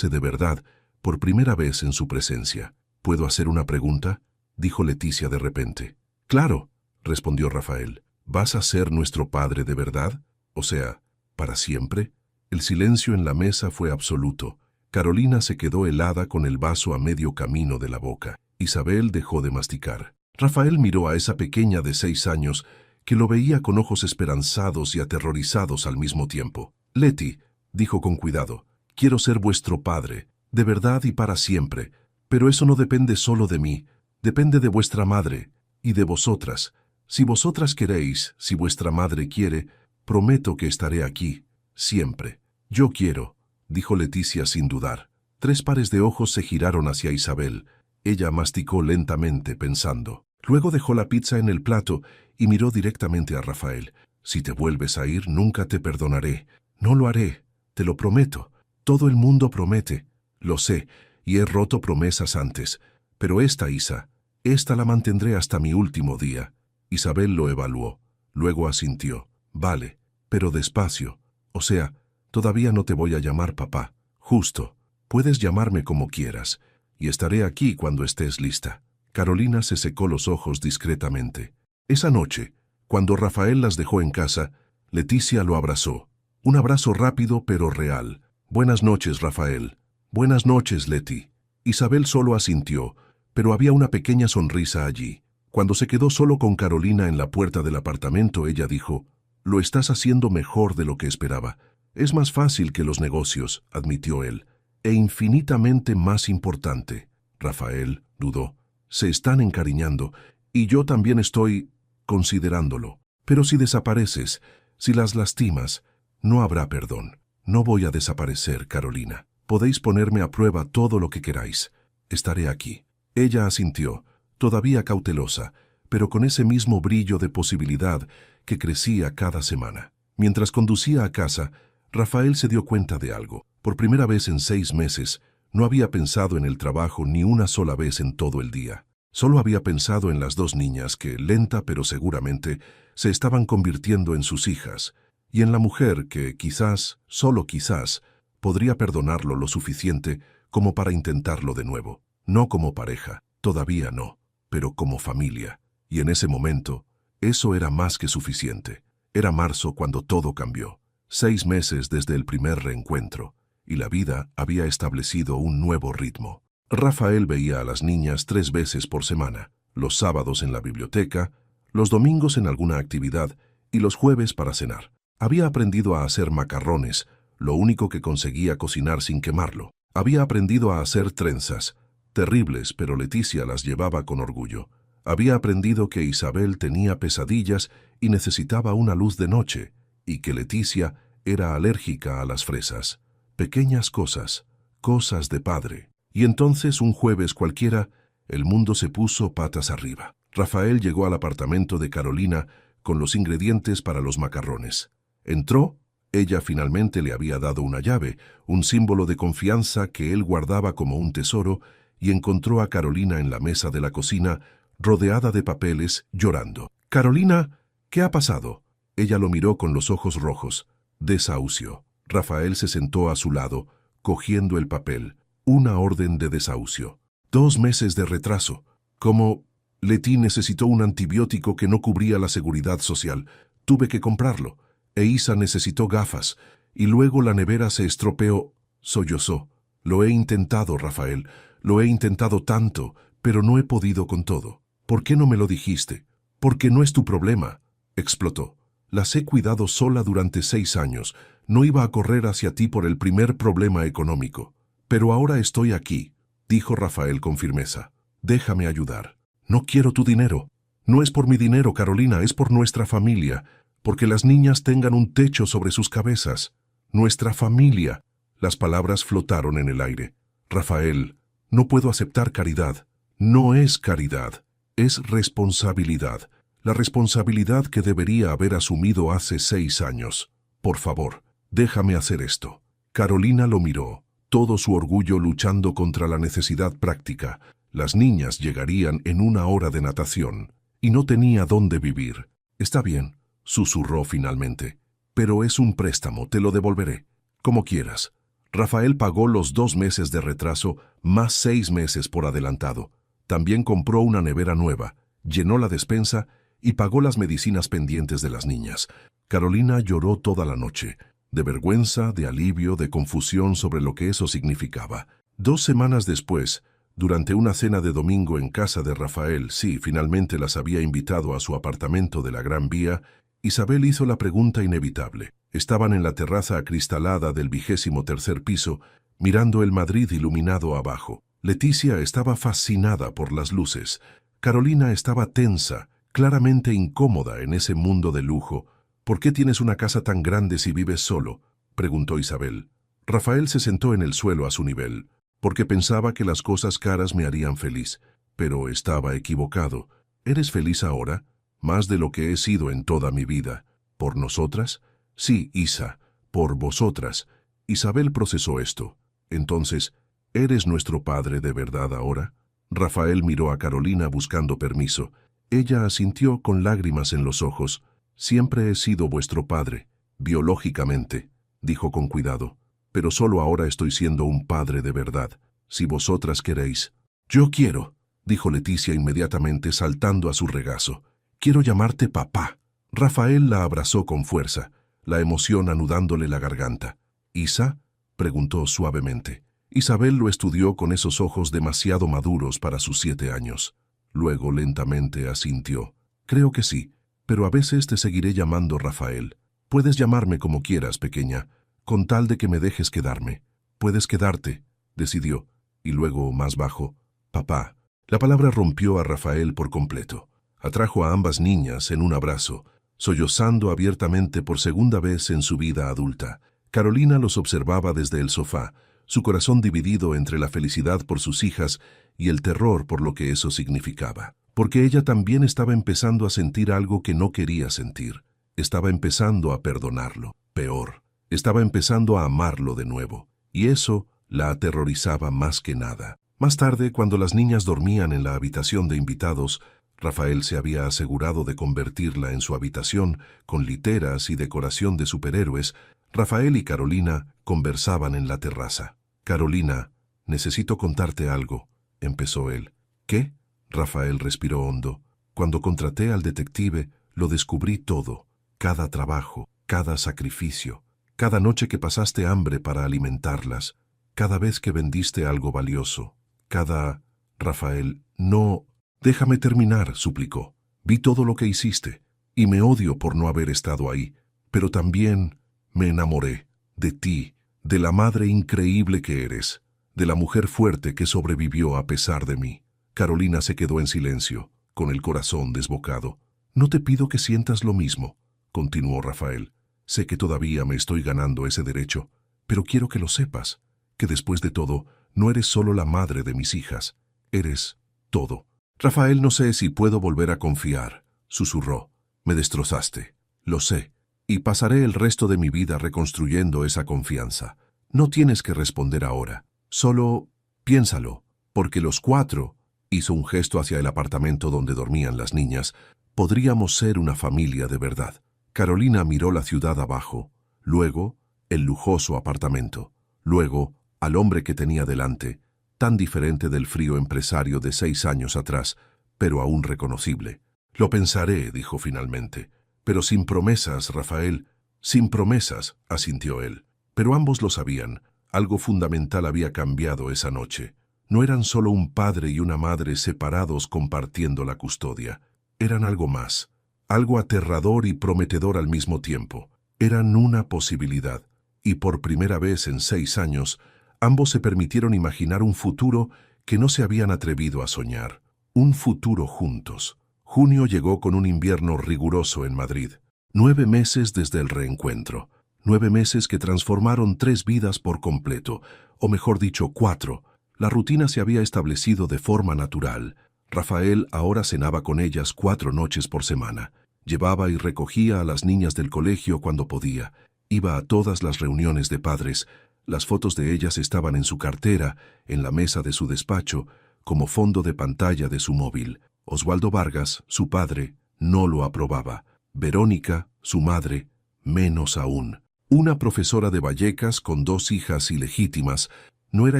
de verdad, por primera vez en su presencia. «¿Puedo hacer una pregunta?», dijo Leticia de repente. «Claro», respondió Rafael. «¿Vas a ser nuestro padre de verdad? O sea, ¿para siempre?». El silencio en la mesa fue absoluto. Carolina se quedó helada con el vaso a medio camino de la boca. Isabel dejó de masticar. Rafael miró a esa pequeña de 6 años que lo veía con ojos esperanzados y aterrorizados al mismo tiempo. «Leti», dijo con cuidado, «quiero ser vuestro padre, de verdad y para siempre, pero eso no depende solo de mí, depende de vuestra madre y de vosotras. Si vosotras queréis, si vuestra madre quiere, prometo que estaré aquí, siempre». «Yo quiero», dijo Leticia sin dudar. 3 pares de ojos se giraron hacia Isabel. Ella masticó lentamente, pensando. Luego dejó la pizza en el plato y miró directamente a Rafael. «Si te vuelves a ir, nunca te perdonaré». «No lo haré, te lo prometo. Todo el mundo promete». «Lo sé, y he roto promesas antes. Pero esta, Isa, esta la mantendré hasta mi último día». Isabel lo evaluó. Luego asintió. «Vale, pero despacio. O sea, todavía no te voy a llamar papá. Justo. Puedes llamarme como quieras. Y estaré aquí cuando estés lista». Carolina se secó los ojos discretamente. Esa noche, cuando Rafael las dejó en casa, Leticia lo abrazó. Un abrazo rápido pero real. Buenas noches, Rafael. Buenas noches, Leti. Isabel solo asintió, pero había una pequeña sonrisa allí. Cuando se quedó solo con Carolina en la puerta del apartamento, ella dijo: «Lo estás haciendo mejor de lo que esperaba. Es más fácil que los negocios», admitió él, «e infinitamente más importante». Rafael dudó. «Se están encariñando, y yo también estoy considerándolo. Pero si desapareces, si las lastimas, no habrá perdón». «No voy a desaparecer, Carolina. Podéis ponerme a prueba todo lo que queráis. Estaré aquí». Ella asintió, todavía cautelosa, pero con ese mismo brillo de posibilidad que crecía cada semana. Mientras conducía a casa, Rafael se dio cuenta de algo. Por primera vez en 6 meses, no había pensado en el trabajo ni una sola vez en todo el día. Solo había pensado en las 2 niñas que, lenta pero seguramente, se estaban convirtiendo en sus hijas, y en la mujer que quizás, solo quizás, podría perdonarlo lo suficiente como para intentarlo de nuevo. No como pareja, todavía no, pero como familia. Y en ese momento, eso era más que suficiente. Era marzo cuando todo cambió. 6 meses desde el primer reencuentro, y la vida había establecido un nuevo ritmo. Rafael veía a las niñas 3 veces por semana, los sábados en la biblioteca, los domingos en alguna actividad y los jueves para cenar. Había aprendido a hacer macarrones, lo único que conseguía cocinar sin quemarlo. Había aprendido a hacer trenzas, terribles, pero Leticia las llevaba con orgullo. Había aprendido que Isabel tenía pesadillas y necesitaba una luz de noche, y que Leticia era alérgica a las fresas. Pequeñas cosas, cosas de padre. Y entonces, un jueves cualquiera, el mundo se puso patas arriba. Rafael llegó al apartamento de Carolina con los ingredientes para los macarrones. Entró, ella finalmente le había dado una llave, un símbolo de confianza que él guardaba como un tesoro, y encontró a Carolina en la mesa de la cocina, rodeada de papeles, llorando. «Carolina, ¿qué ha pasado?». Ella lo miró con los ojos rojos. «Desahucio». Rafael se sentó a su lado, cogiendo el papel. Una orden de desahucio. 2 meses de retraso. Como Leti necesitó un antibiótico que no cubría la seguridad social, tuve que comprarlo. E Isa necesitó gafas, y luego la nevera se estropeó. Sollozó. «Lo he intentado, Rafael. Lo he intentado tanto, pero no he podido con todo». «¿Por qué no me lo dijiste?». «Porque no es tu problema», explotó. «Las he cuidado sola durante 6 años. No iba a correr hacia ti por el primer problema económico». «Pero ahora estoy aquí», dijo Rafael con firmeza. «Déjame ayudar». «No quiero tu dinero». «No es por mi dinero, Carolina, es por nuestra familia. Porque las niñas tengan un techo sobre sus cabezas. Nuestra familia». Las palabras flotaron en el aire. «Rafael, no puedo aceptar caridad». «No es caridad, es responsabilidad. La responsabilidad que debería haber asumido hace 6 años. Por favor, déjame hacer esto». Carolina lo miró, todo su orgullo luchando contra la necesidad práctica. Las niñas llegarían en 1 hora de natación, y no tenía dónde vivir. «Está bien», susurró finalmente. «Pero es un préstamo, te lo devolveré. Como quieras». Rafael pagó los 2 meses de retraso, más 6 meses por adelantado. También compró una nevera nueva, llenó la despensa y pagó las medicinas pendientes de las niñas. Carolina lloró toda la noche, de vergüenza, de alivio, de confusión sobre lo que eso significaba. 2 semanas después, durante una cena de domingo en casa de Rafael, sí, finalmente las había invitado a su apartamento de la Gran Vía, Isabel hizo la pregunta inevitable. Estaban en la terraza acristalada del 23º piso, mirando el Madrid iluminado abajo. Leticia estaba fascinada por las luces. Carolina estaba tensa, claramente incómoda en ese mundo de lujo. «¿Por qué tienes una casa tan grande si vives solo?», preguntó Isabel. Rafael se sentó en el suelo a su nivel. «Porque pensaba que las cosas caras me harían feliz. Pero estaba equivocado. ¿Eres feliz ahora? Más de lo que he sido en toda mi vida. ¿Por nosotras?». «Sí, Isa, por vosotras». Isabel procesó esto. «Entonces, ¿eres nuestro padre de verdad ahora?». Rafael miró a Carolina buscando permiso. Ella asintió con lágrimas en los ojos. «Siempre he sido vuestro padre, biológicamente», dijo con cuidado. «Pero solo ahora estoy siendo un padre de verdad, si vosotras queréis». «Yo quiero», dijo Leticia inmediatamente saltando a su regazo. «Quiero llamarte papá». Rafael la abrazó con fuerza, la emoción anudándole la garganta. «Isa, preguntó suavemente. Isabel lo estudió con esos ojos demasiado maduros para sus 7 años. Luego lentamente asintió. Creo que sí, pero a veces te seguiré llamando Rafael. Puedes llamarme como quieras, pequeña, con tal de que me dejes quedarme. Puedes quedarte, decidió, y luego, más bajo, papá. La palabra rompió a Rafael por completo. Atrajo a ambas niñas en un abrazo, sollozando abiertamente por segunda vez en su vida adulta. Carolina los observaba desde el sofá, su corazón dividido entre la felicidad por sus hijas y el terror por lo que eso significaba. Porque ella también estaba empezando a sentir algo que no quería sentir. Estaba empezando a perdonarlo. Peor, estaba empezando a amarlo de nuevo. Y eso la aterrorizaba más que nada. Más tarde, cuando las niñas dormían en la habitación de invitados, Rafael se había asegurado de convertirla en su habitación con literas y decoración de superhéroes. Rafael y Carolina conversaban en la terraza. Carolina, necesito contarte algo, empezó él. ¿Qué? Rafael respiró hondo. Cuando contraté al detective, lo descubrí todo. Cada trabajo, cada sacrificio, cada noche que pasaste hambre para alimentarlas, cada vez que vendiste algo valioso, cada... Rafael, no... Déjame terminar, suplicó. Vi todo lo que hiciste, y me odio por no haber estado ahí, pero también me enamoré de ti, de la madre increíble que eres, de la mujer fuerte que sobrevivió a pesar de mí. Carolina se quedó en silencio, con el corazón desbocado. No te pido que sientas lo mismo, continuó Rafael. Sé que todavía me estoy ganando ese derecho, pero quiero que lo sepas, que después de todo, no eres solo la madre de mis hijas, eres todo. Rafael, no sé si puedo volver a confiar, susurró. Me destrozaste, lo sé, y pasaré el resto de mi vida reconstruyendo esa confianza. No tienes que responder ahora, solo piénsalo, porque los 4, hizo un gesto hacia el apartamento donde dormían las niñas, podríamos ser una familia de verdad. Carolina miró la ciudad abajo, luego el lujoso apartamento, luego al hombre que tenía delante, tan diferente del frío empresario de 6 años atrás, pero aún reconocible. Lo pensaré, dijo finalmente. Pero sin promesas, Rafael, sin promesas, asintió él. Pero ambos lo sabían. Algo fundamental había cambiado esa noche. No eran solo un padre y una madre separados compartiendo la custodia. Eran algo más, algo aterrador y prometedor al mismo tiempo. Eran una posibilidad, y por primera vez en 6 años, ambos se permitieron imaginar un futuro que no se habían atrevido a soñar. Un futuro juntos. Junio llegó con un invierno riguroso en Madrid. 9 meses desde el reencuentro. 9 meses que transformaron 3 vidas por completo, o mejor dicho, 4. La rutina se había establecido de forma natural. Rafael ahora cenaba con ellas 4 noches por semana. Llevaba y recogía a las niñas del colegio cuando podía. Iba a todas las reuniones de padres. Las fotos de ellas estaban en su cartera, en la mesa de su despacho, como fondo de pantalla de su móvil. Oswaldo Vargas, su padre, no lo aprobaba. Verónica, su madre, menos aún. Una profesora de Vallecas con 2 hijas ilegítimas no era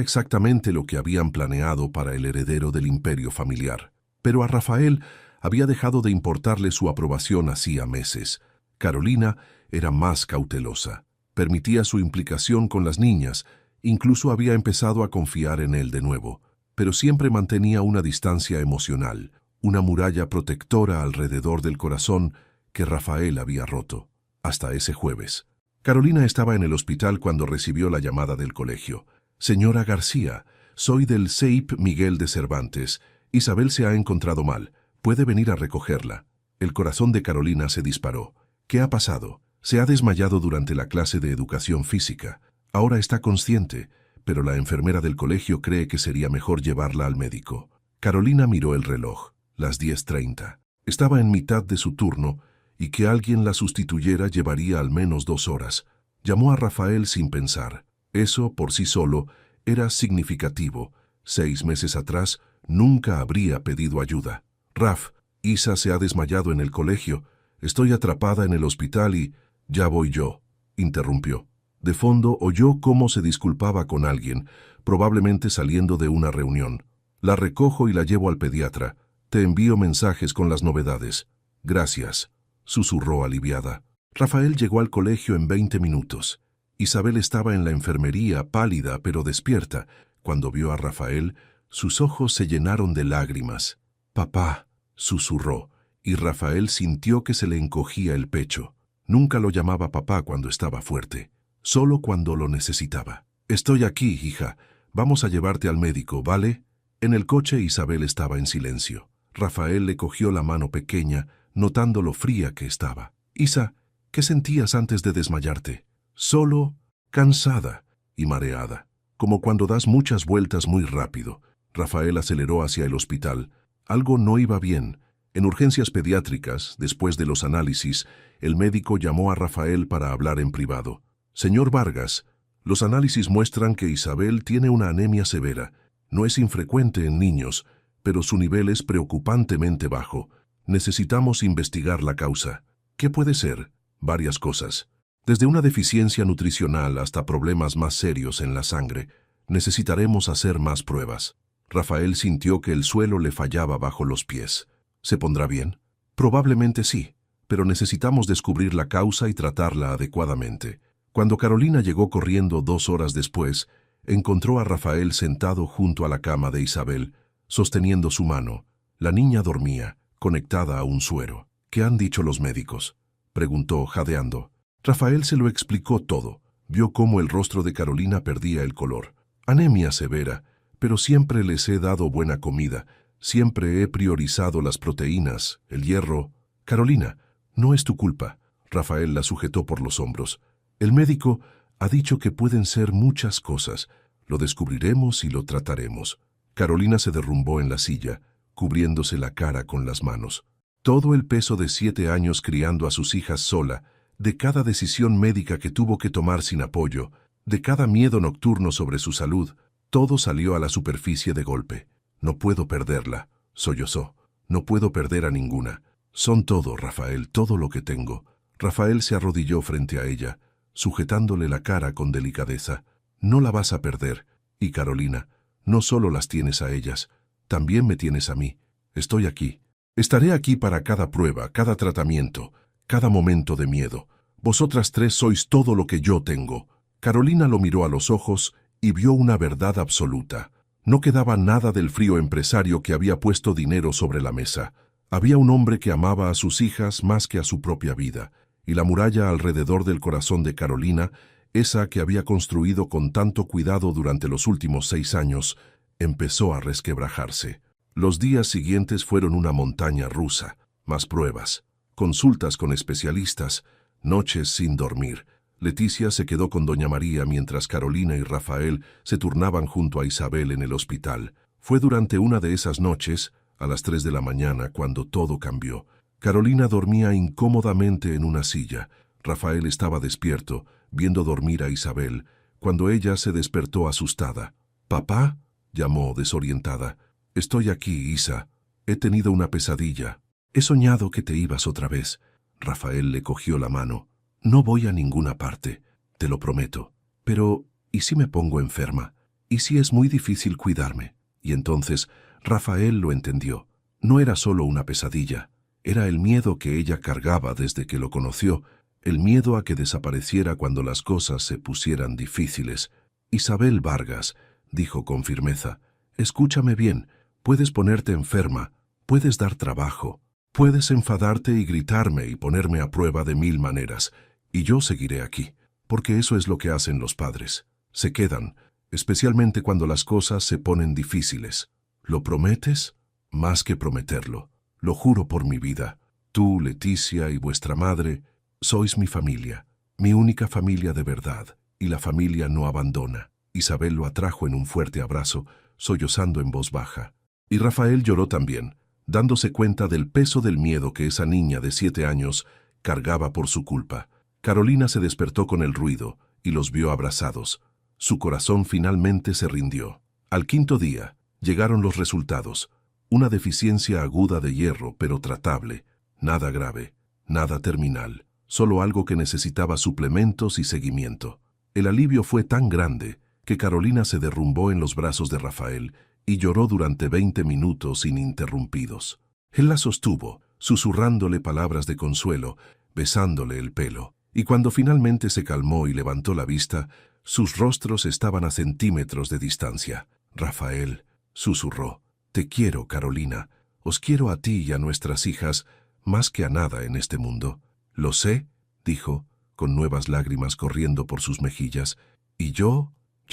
exactamente lo que habían planeado para el heredero del imperio familiar. Pero a Rafael había dejado de importarle su aprobación hacía meses. Carolina era más cautelosa. Permitía su implicación con las niñas, incluso había empezado a confiar en él de nuevo, pero siempre mantenía una distancia emocional, una muralla protectora alrededor del corazón que Rafael había roto. Hasta ese jueves. Carolina estaba en el hospital cuando recibió la llamada del colegio. Señora García, soy del CEIP Miguel de Cervantes. Isabel se ha encontrado mal. ¿Puede venir a recogerla? El corazón de Carolina se disparó. ¿Qué ha pasado? Se ha desmayado durante la clase de educación física. Ahora está consciente, pero la enfermera del colegio cree que sería mejor llevarla al médico. Carolina miró el reloj, las 10:30. Estaba en mitad de su turno y que alguien la sustituyera llevaría al menos 2 horas. Llamó a Rafael sin pensar. Eso, por sí solo, era significativo. 6 meses atrás, nunca habría pedido ayuda. Raf, Isa se ha desmayado en el colegio. Estoy atrapada en el hospital y... Ya voy yo, interrumpió. De fondo oyó cómo se disculpaba con alguien, probablemente saliendo de una reunión. La recojo y la llevo al pediatra. Te envío mensajes con las novedades. Gracias, susurró aliviada. Rafael llegó al colegio en 20 minutos. Isabel estaba en la enfermería, pálida pero despierta. Cuando vio a Rafael, sus ojos se llenaron de lágrimas. «Papá», susurró, y Rafael sintió que se le encogía el pecho. Nunca lo llamaba papá cuando estaba fuerte, solo cuando lo necesitaba. «Estoy aquí, hija. Vamos a llevarte al médico, ¿vale?» En el coche Isabel estaba en silencio. Rafael le cogió la mano pequeña, notando lo fría que estaba. «Isa, ¿qué sentías antes de desmayarte?» «Solo, cansada y mareada, como cuando das muchas vueltas muy rápido». Rafael aceleró hacia el hospital. Algo no iba bien. En urgencias pediátricas, después de los análisis, el médico llamó a Rafael para hablar en privado. «Señor Vargas, los análisis muestran que Isabel tiene una anemia severa. No es infrecuente en niños, pero su nivel es preocupantemente bajo. Necesitamos investigar la causa». «¿Qué puede ser?» «Varias cosas. Desde una deficiencia nutricional hasta problemas más serios en la sangre. Necesitaremos hacer más pruebas». Rafael sintió que el suelo le fallaba bajo los pies. «¿Se pondrá bien?» «Probablemente sí, pero necesitamos descubrir la causa y tratarla adecuadamente». Cuando Carolina llegó corriendo 2 horas después, encontró a Rafael sentado junto a la cama de Isabel, sosteniendo su mano. La niña dormía, conectada a un suero. «¿Qué han dicho los médicos?», preguntó, jadeando. Rafael se lo explicó todo. Vio cómo el rostro de Carolina perdía el color. «Anemia severa, pero siempre les he dado buena comida. Siempre he priorizado las proteínas, el hierro». «Carolina, no es tu culpa». Rafael la sujetó por los hombros. «El médico ha dicho que pueden ser muchas cosas. Lo descubriremos y lo trataremos». Carolina se derrumbó en la silla, cubriéndose la cara con las manos. Todo el peso de 7 años criando a sus hijas sola, de cada decisión médica que tuvo que tomar sin apoyo, de cada miedo nocturno sobre su salud, todo salió a la superficie de golpe. «No puedo perderla», sollozó. «No puedo perder a ninguna. Son todo, Rafael, todo lo que tengo». Rafael se arrodilló frente a ella, sujetándole la cara con delicadeza. «No la vas a perder. Y Carolina, no solo las tienes a ellas, también me tienes a mí. Estoy aquí. Estaré aquí para cada prueba, cada tratamiento, cada momento de miedo. Vosotras 3 sois todo lo que yo tengo». Carolina lo miró a los ojos y vio una verdad absoluta. No quedaba nada del frío empresario que había puesto dinero sobre la mesa. Había un hombre que amaba a sus hijas más que a su propia vida, y la muralla alrededor del corazón de Carolina, esa que había construido con tanto cuidado durante los últimos 6 años, empezó a resquebrajarse. Los días siguientes fueron una montaña rusa. Más pruebas, consultas con especialistas, noches sin dormir. Leticia se quedó con doña María mientras Carolina y Rafael se turnaban junto a Isabel en el hospital. Fue durante una de esas noches, a las 3 de la mañana, cuando todo cambió. Carolina dormía incómodamente en una silla. Rafael estaba despierto, viendo dormir a Isabel, cuando ella se despertó asustada. «¿Papá?», llamó desorientada. «Estoy aquí, Isa. He tenido una pesadilla. He soñado que te ibas otra vez». Rafael le cogió la mano. «No voy a ninguna parte, te lo prometo. Pero, ¿y si me pongo enferma? ¿Y si es muy difícil cuidarme?». Y entonces Rafael lo entendió. No era solo una pesadilla. Era el miedo que ella cargaba desde que lo conoció, el miedo a que desapareciera cuando las cosas se pusieran difíciles. «Isabel Vargas», dijo con firmeza, «escúchame bien. Puedes ponerte enferma, puedes dar trabajo, puedes enfadarte y gritarme y ponerme a prueba de 1000 maneras. Y yo seguiré aquí, porque eso es lo que hacen los padres. Se quedan, especialmente cuando las cosas se ponen difíciles. ¿Lo prometes?». «Más que prometerlo. Lo juro por mi vida. Tú, Leticia y vuestra madre, sois mi familia, mi única familia de verdad, y la familia no abandona». Isabel lo atrajo en un fuerte abrazo, sollozando en voz baja. Y Rafael lloró también, dándose cuenta del peso del miedo que esa niña de 7 años cargaba por su culpa. Carolina se despertó con el ruido y los vio abrazados. Su corazón finalmente se rindió. Al 5.º día, llegaron los resultados. Una deficiencia aguda de hierro, pero tratable. Nada grave, nada terminal. Solo algo que necesitaba suplementos y seguimiento. El alivio fue tan grande que Carolina se derrumbó en los brazos de Rafael y lloró durante 20 minutos ininterrumpidos. Él la sostuvo, susurrándole palabras de consuelo, besándole el pelo. Y cuando finalmente se calmó y levantó la vista, sus rostros estaban a centímetros de distancia. Rafael, susurró, te quiero, Carolina. Os quiero a ti y a nuestras hijas más que a nada en este mundo. Lo sé, dijo, con nuevas lágrimas corriendo por sus mejillas. Y yo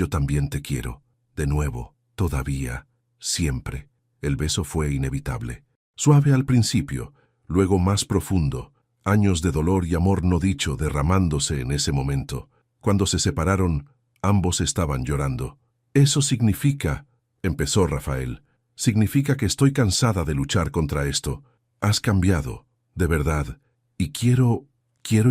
también te quiero. De nuevo, todavía, siempre. El beso fue inevitable. Suave al principio, luego más profundo. Años de dolor y amor no dicho derramándose en ese momento. Cuando se separaron, ambos estaban llorando. Eso significa, empezó Rafael, significa que estoy cansada de luchar contra esto. Has cambiado, de verdad, y quiero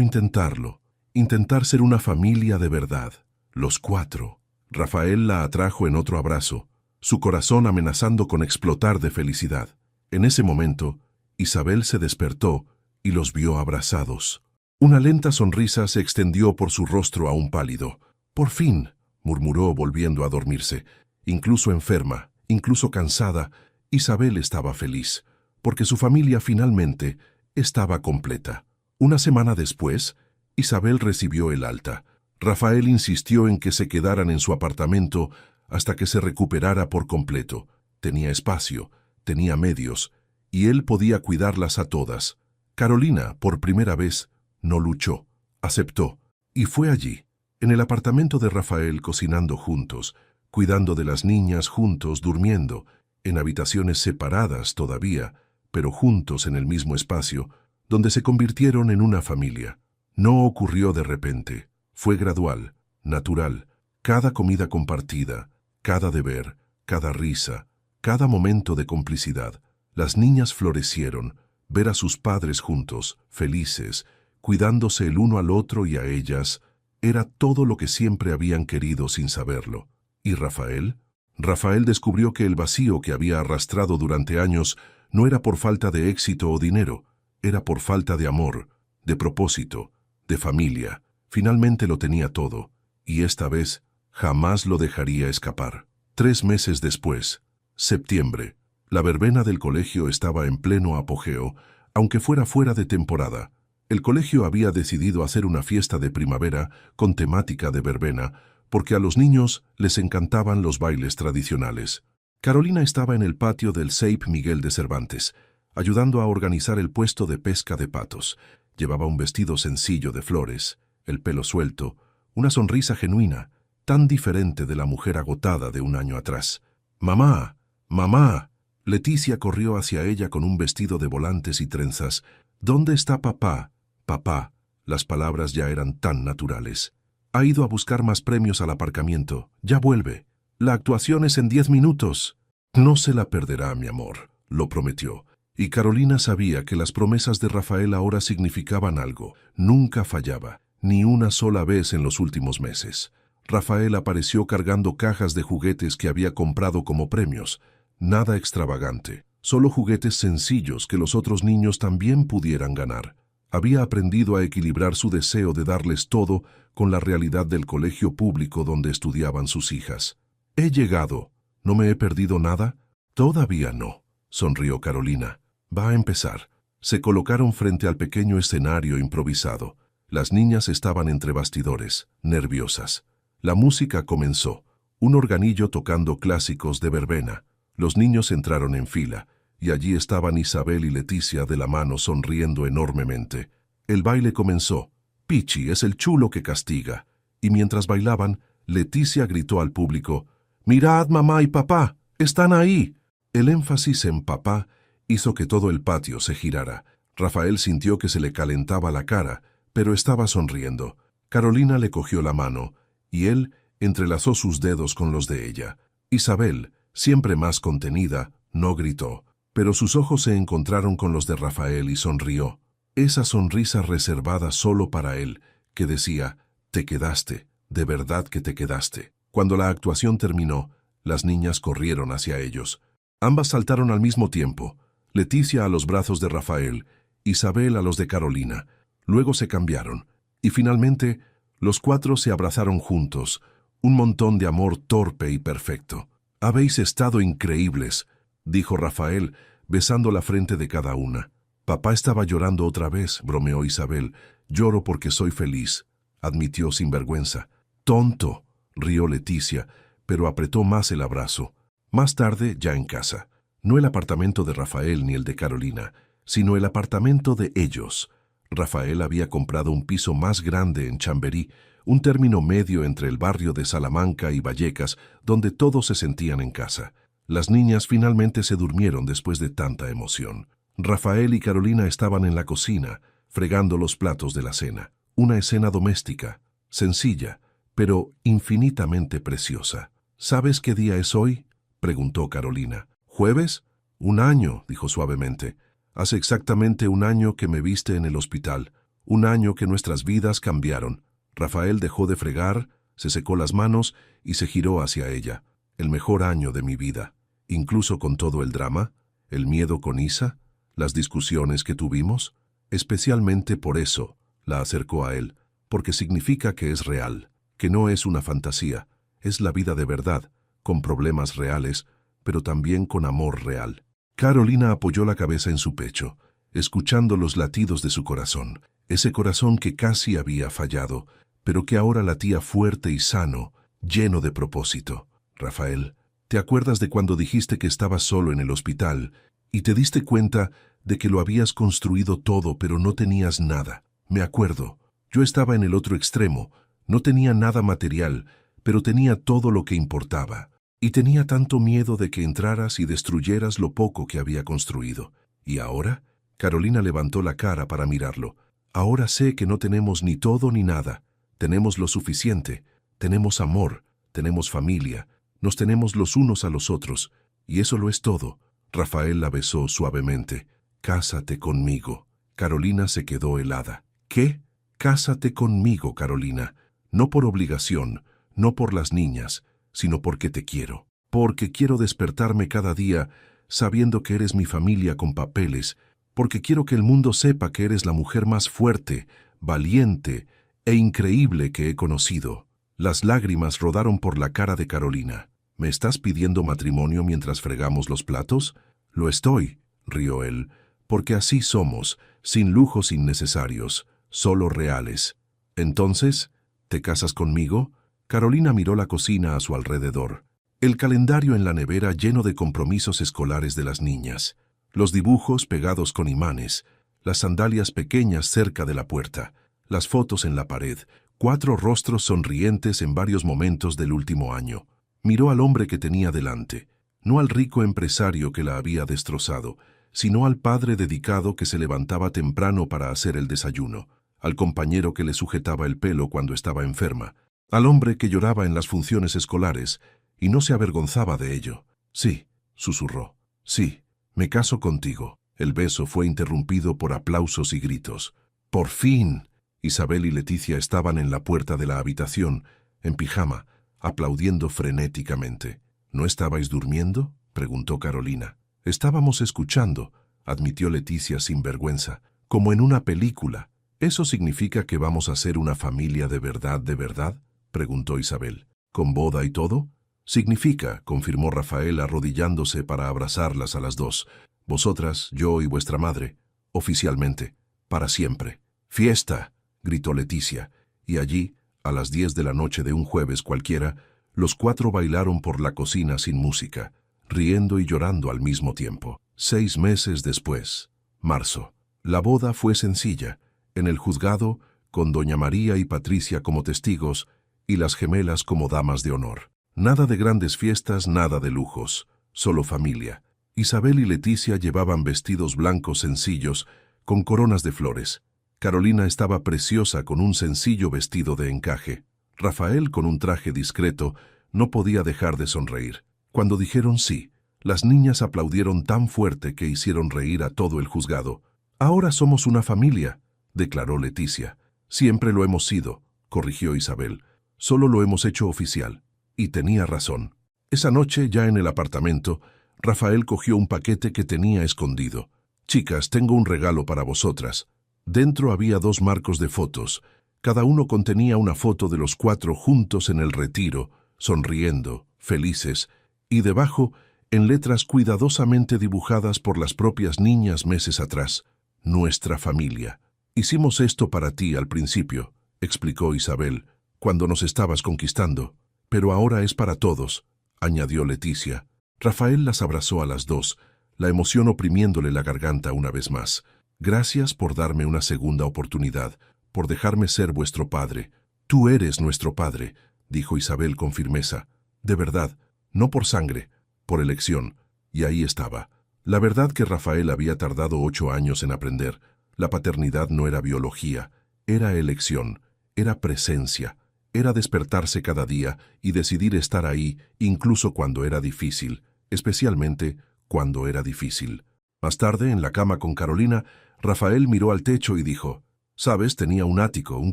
intentarlo. Intentar ser una familia de verdad. Los cuatro. Rafael la atrajo en otro abrazo, su corazón amenazando con explotar de felicidad. En ese momento, Isabel se despertó y los vio abrazados. Una lenta sonrisa se extendió por su rostro aún pálido. «Por fin», murmuró volviendo a dormirse. Incluso enferma, incluso cansada, Isabel estaba feliz, porque su familia finalmente estaba completa. Una semana después, Isabel recibió el alta. Rafael insistió en que se quedaran en su apartamento hasta que se recuperara por completo. Tenía espacio, tenía medios, y él podía cuidarlas a todas. Carolina, por primera vez, no luchó, aceptó, y fue allí, en el apartamento de Rafael, cocinando juntos, cuidando de las niñas juntos, durmiendo, en habitaciones separadas todavía, pero juntos en el mismo espacio, donde se convirtieron en una familia. No ocurrió de repente, fue gradual, natural, cada comida compartida, cada deber, cada risa, cada momento de complicidad. Las niñas florecieron, ver a sus padres juntos, felices, cuidándose el uno al otro y a ellas, era todo lo que siempre habían querido sin saberlo. ¿Y Rafael? Rafael descubrió que el vacío que había arrastrado durante años no era por falta de éxito o dinero, era por falta de amor, de propósito, de familia. Finalmente lo tenía todo, y esta vez jamás lo dejaría escapar. 3 meses después, septiembre, la verbena del colegio estaba en pleno apogeo, aunque fuera fuera de temporada. El colegio había decidido hacer una fiesta de primavera con temática de verbena, porque a los niños les encantaban los bailes tradicionales. Carolina estaba en el patio del CEIP Miguel de Cervantes, ayudando a organizar el puesto de pesca de patos. Llevaba un vestido sencillo de flores, el pelo suelto, una sonrisa genuina, tan diferente de la mujer agotada de un año atrás. «¡Mamá! ¡Mamá!». Leticia corrió hacia ella con un vestido de volantes y trenzas. «¿Dónde está papá? Papá». Las palabras ya eran tan naturales. «Ha ido a buscar más premios al aparcamiento. Ya vuelve. La actuación es en 10 minutos». «No se la perderá, mi amor», lo prometió. Y Carolina sabía que las promesas de Rafael ahora significaban algo. Nunca fallaba, ni una sola vez en los últimos meses. Rafael apareció cargando cajas de juguetes que había comprado como premios. Nada extravagante, solo juguetes sencillos que los otros niños también pudieran ganar. Había aprendido a equilibrar su deseo de darles todo con la realidad del colegio público donde estudiaban sus hijas. «He llegado. ¿No me he perdido nada?» «Todavía no», sonrió Carolina. «Va a empezar». Se colocaron frente al pequeño escenario improvisado. Las niñas estaban entre bastidores, nerviosas. La música comenzó, un organillo tocando clásicos de verbena. Los niños entraron en fila, y allí estaban Isabel y Leticia de la mano sonriendo enormemente. El baile comenzó. «Pichi es el chulo que castiga». Y mientras bailaban, Leticia gritó al público: «¡Mirad, mamá y papá! ¡Están ahí!». El énfasis en papá hizo que todo el patio se girara. Rafael sintió que se le calentaba la cara, pero estaba sonriendo. Carolina le cogió la mano, y él entrelazó sus dedos con los de ella. Isabel, siempre más contenida, no gritó, pero sus ojos se encontraron con los de Rafael y sonrió. Esa sonrisa reservada solo para él, que decía: «Te quedaste, de verdad que te quedaste». Cuando la actuación terminó, las niñas corrieron hacia ellos. Ambas saltaron al mismo tiempo, Leticia a los brazos de Rafael, Isabel a los de Carolina. Luego se cambiaron, y finalmente los 4 se abrazaron juntos, un montón de amor torpe y perfecto. «Habéis estado increíbles», dijo Rafael, besando la frente de cada una. «Papá estaba llorando otra vez», bromeó Isabel. Lloro porque soy feliz, admitió sin vergüenza. Tonto, rió Leticia, pero apretó más el abrazo. Más tarde, ya en casa. No el apartamento de Rafael ni el de Carolina, sino el apartamento de ellos. Rafael había comprado un piso más grande en Chamberí, un término medio entre el barrio de Salamanca y Vallecas, donde todos se sentían en casa. Las niñas finalmente se durmieron después de tanta emoción. Rafael y Carolina estaban en la cocina, fregando los platos de la cena. Una escena doméstica, sencilla, pero infinitamente preciosa. ¿Sabes qué día es hoy?, preguntó Carolina. ¿Jueves? 1 año, dijo suavemente. Hace exactamente 1 año que me viste en el hospital. 1 año que nuestras vidas cambiaron. Rafael dejó de fregar, se secó las manos y se giró hacia ella. El mejor año de mi vida. Incluso con todo el drama, el miedo con Isa, las discusiones que tuvimos. Especialmente por eso, la acercó a él, porque significa que es real, que no es una fantasía, es la vida de verdad, con problemas reales, pero también con amor real. Carolina apoyó la cabeza en su pecho, escuchando los latidos de su corazón, ese corazón que casi había fallado, pero que ahora latía fuerte y sano, lleno de propósito. Rafael, ¿te acuerdas de cuando dijiste que estabas solo en el hospital y te diste cuenta de que lo habías construido todo pero no tenías nada? Me acuerdo. Yo estaba en el otro extremo, no tenía nada material, pero tenía todo lo que importaba. Y tenía tanto miedo de que entraras y destruyeras lo poco que había construido. ¿Y ahora? Carolina levantó la cara para mirarlo. Ahora sé que no tenemos ni todo ni nada. Tenemos lo suficiente. Tenemos amor. Tenemos familia. Nos tenemos los unos a los otros. Y eso lo es todo. Rafael la besó suavemente. Cásate conmigo. Carolina se quedó helada. ¿Qué? Cásate conmigo, Carolina. No por obligación, no por las niñas, sino porque te quiero. Porque quiero despertarme cada día sabiendo que eres mi familia con papeles, porque quiero que el mundo sepa que eres la mujer más fuerte, valiente e increíble que he conocido. Las lágrimas rodaron por la cara de Carolina. ¿Me estás pidiendo matrimonio mientras fregamos los platos? Lo estoy, rió él, porque así somos, sin lujos innecesarios, solo reales. Entonces, ¿te casas conmigo? Carolina miró la cocina a su alrededor. El calendario en la nevera lleno de compromisos escolares de las niñas, los dibujos pegados con imanes, las sandalias pequeñas cerca de la puerta, las fotos en la pared, 4 rostros sonrientes en varios momentos del último año. Miró al hombre que tenía delante, no al rico empresario que la había destrozado, sino al padre dedicado que se levantaba temprano para hacer el desayuno, al compañero que le sujetaba el pelo cuando estaba enferma, al hombre que lloraba en las funciones escolares y no se avergonzaba de ello. Sí, susurró. Sí, me caso contigo. El beso fue interrumpido por aplausos y gritos. ¡Por fin! Isabel y Leticia estaban en la puerta de la habitación, en pijama, aplaudiendo frenéticamente. ¿No estabais durmiendo?, preguntó Carolina. Estábamos escuchando, admitió Leticia sin vergüenza, como en una película. ¿Eso significa que vamos a ser una familia de verdad, preguntó Isabel. ¿Con boda y todo? Significa, confirmó Rafael arrodillándose para abrazarlas a las dos. Vosotras, yo y vuestra madre, oficialmente, para siempre. ¡Fiesta!, gritó Leticia, y allí, a las 10 de la noche de un jueves cualquiera, los 4 bailaron por la cocina sin música, riendo y llorando al mismo tiempo. 6 meses después, marzo. La boda fue sencilla, en el juzgado, con doña María y Patricia como testigos, y las gemelas como damas de honor. Nada de grandes fiestas, nada de lujos, solo familia. Isabel y Leticia llevaban vestidos blancos sencillos, con coronas de flores. Carolina estaba preciosa con un sencillo vestido de encaje. Rafael, con un traje discreto, no podía dejar de sonreír. Cuando dijeron sí, las niñas aplaudieron tan fuerte que hicieron reír a todo el juzgado. «Ahora somos una familia», declaró Leticia. «Siempre lo hemos sido», corrigió Isabel. «Solo lo hemos hecho oficial». Y tenía razón. Esa noche, ya en el apartamento, Rafael cogió un paquete que tenía escondido. «Chicas, tengo un regalo para vosotras». Dentro había 2 marcos de fotos. Cada uno contenía una foto de los 4 juntos en el retiro, sonriendo, felices, y debajo, en letras cuidadosamente dibujadas por las propias niñas meses atrás, «Nuestra familia». Hicimos esto para ti al principio, explicó Isabel, cuando nos estabas conquistando. Pero ahora es para todos, añadió Leticia. Rafael las abrazó a las dos, la emoción oprimiéndole la garganta una vez más. Gracias por darme una segunda oportunidad, por dejarme ser vuestro padre. Tú eres nuestro padre, dijo Isabel con firmeza. De verdad, no por sangre, por elección. Y ahí estaba. La verdad que Rafael había tardado 8 años en aprender. La paternidad no era biología, era elección, era presencia, era despertarse cada día y decidir estar ahí incluso cuando era difícil, especialmente cuando era difícil. Más tarde, en la cama con Carolina, Rafael miró al techo y dijo, «Sabes, tenía un ático, un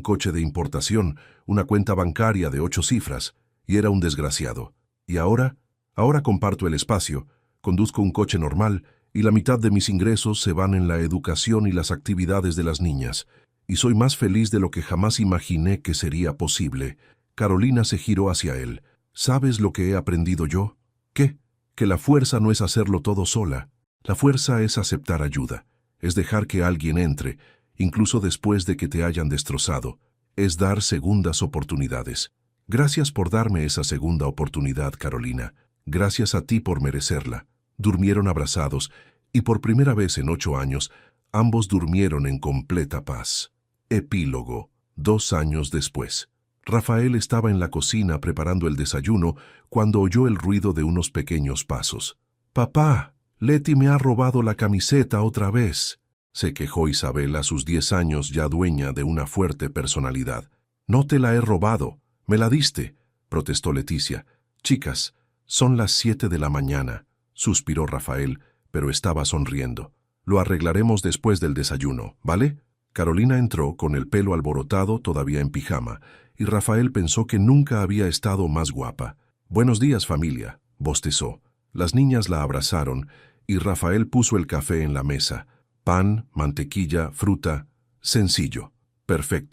coche de importación, una cuenta bancaria de 8 cifras, y era un desgraciado. Y ahora comparto el espacio, conduzco un coche normal, y la mitad de mis ingresos se van en la educación y las actividades de las niñas, y soy más feliz de lo que jamás imaginé que sería posible». Carolina se giró hacia él. «¿Sabes lo que he aprendido yo? ¿Qué? Que la fuerza no es hacerlo todo sola. La fuerza es aceptar ayuda, es dejar que alguien entre, incluso después de que te hayan destrozado, es dar segundas oportunidades. Gracias por darme esa segunda oportunidad, Carolina. Gracias a ti por merecerla». Durmieron abrazados, y por primera vez en 8 años, ambos durmieron en completa paz. Epílogo. 2 años después. Rafael estaba en la cocina preparando el desayuno cuando oyó el ruido de unos pequeños pasos. «Papá, Leti me ha robado la camiseta otra vez», se quejó Isabel a sus 10 años ya dueña de una fuerte personalidad. «No te la he robado, me la diste», protestó Leticia. «Chicas, son las 7 de la mañana», suspiró Rafael, pero estaba sonriendo. «Lo arreglaremos después del desayuno, ¿vale?» Carolina entró con el pelo alborotado, todavía en pijama, y Rafael pensó que nunca había estado más guapa. «Buenos días, familia», bostezó. Las niñas la abrazaron, y Rafael puso el café en la mesa. Pan, mantequilla, fruta. Sencillo. Perfecto.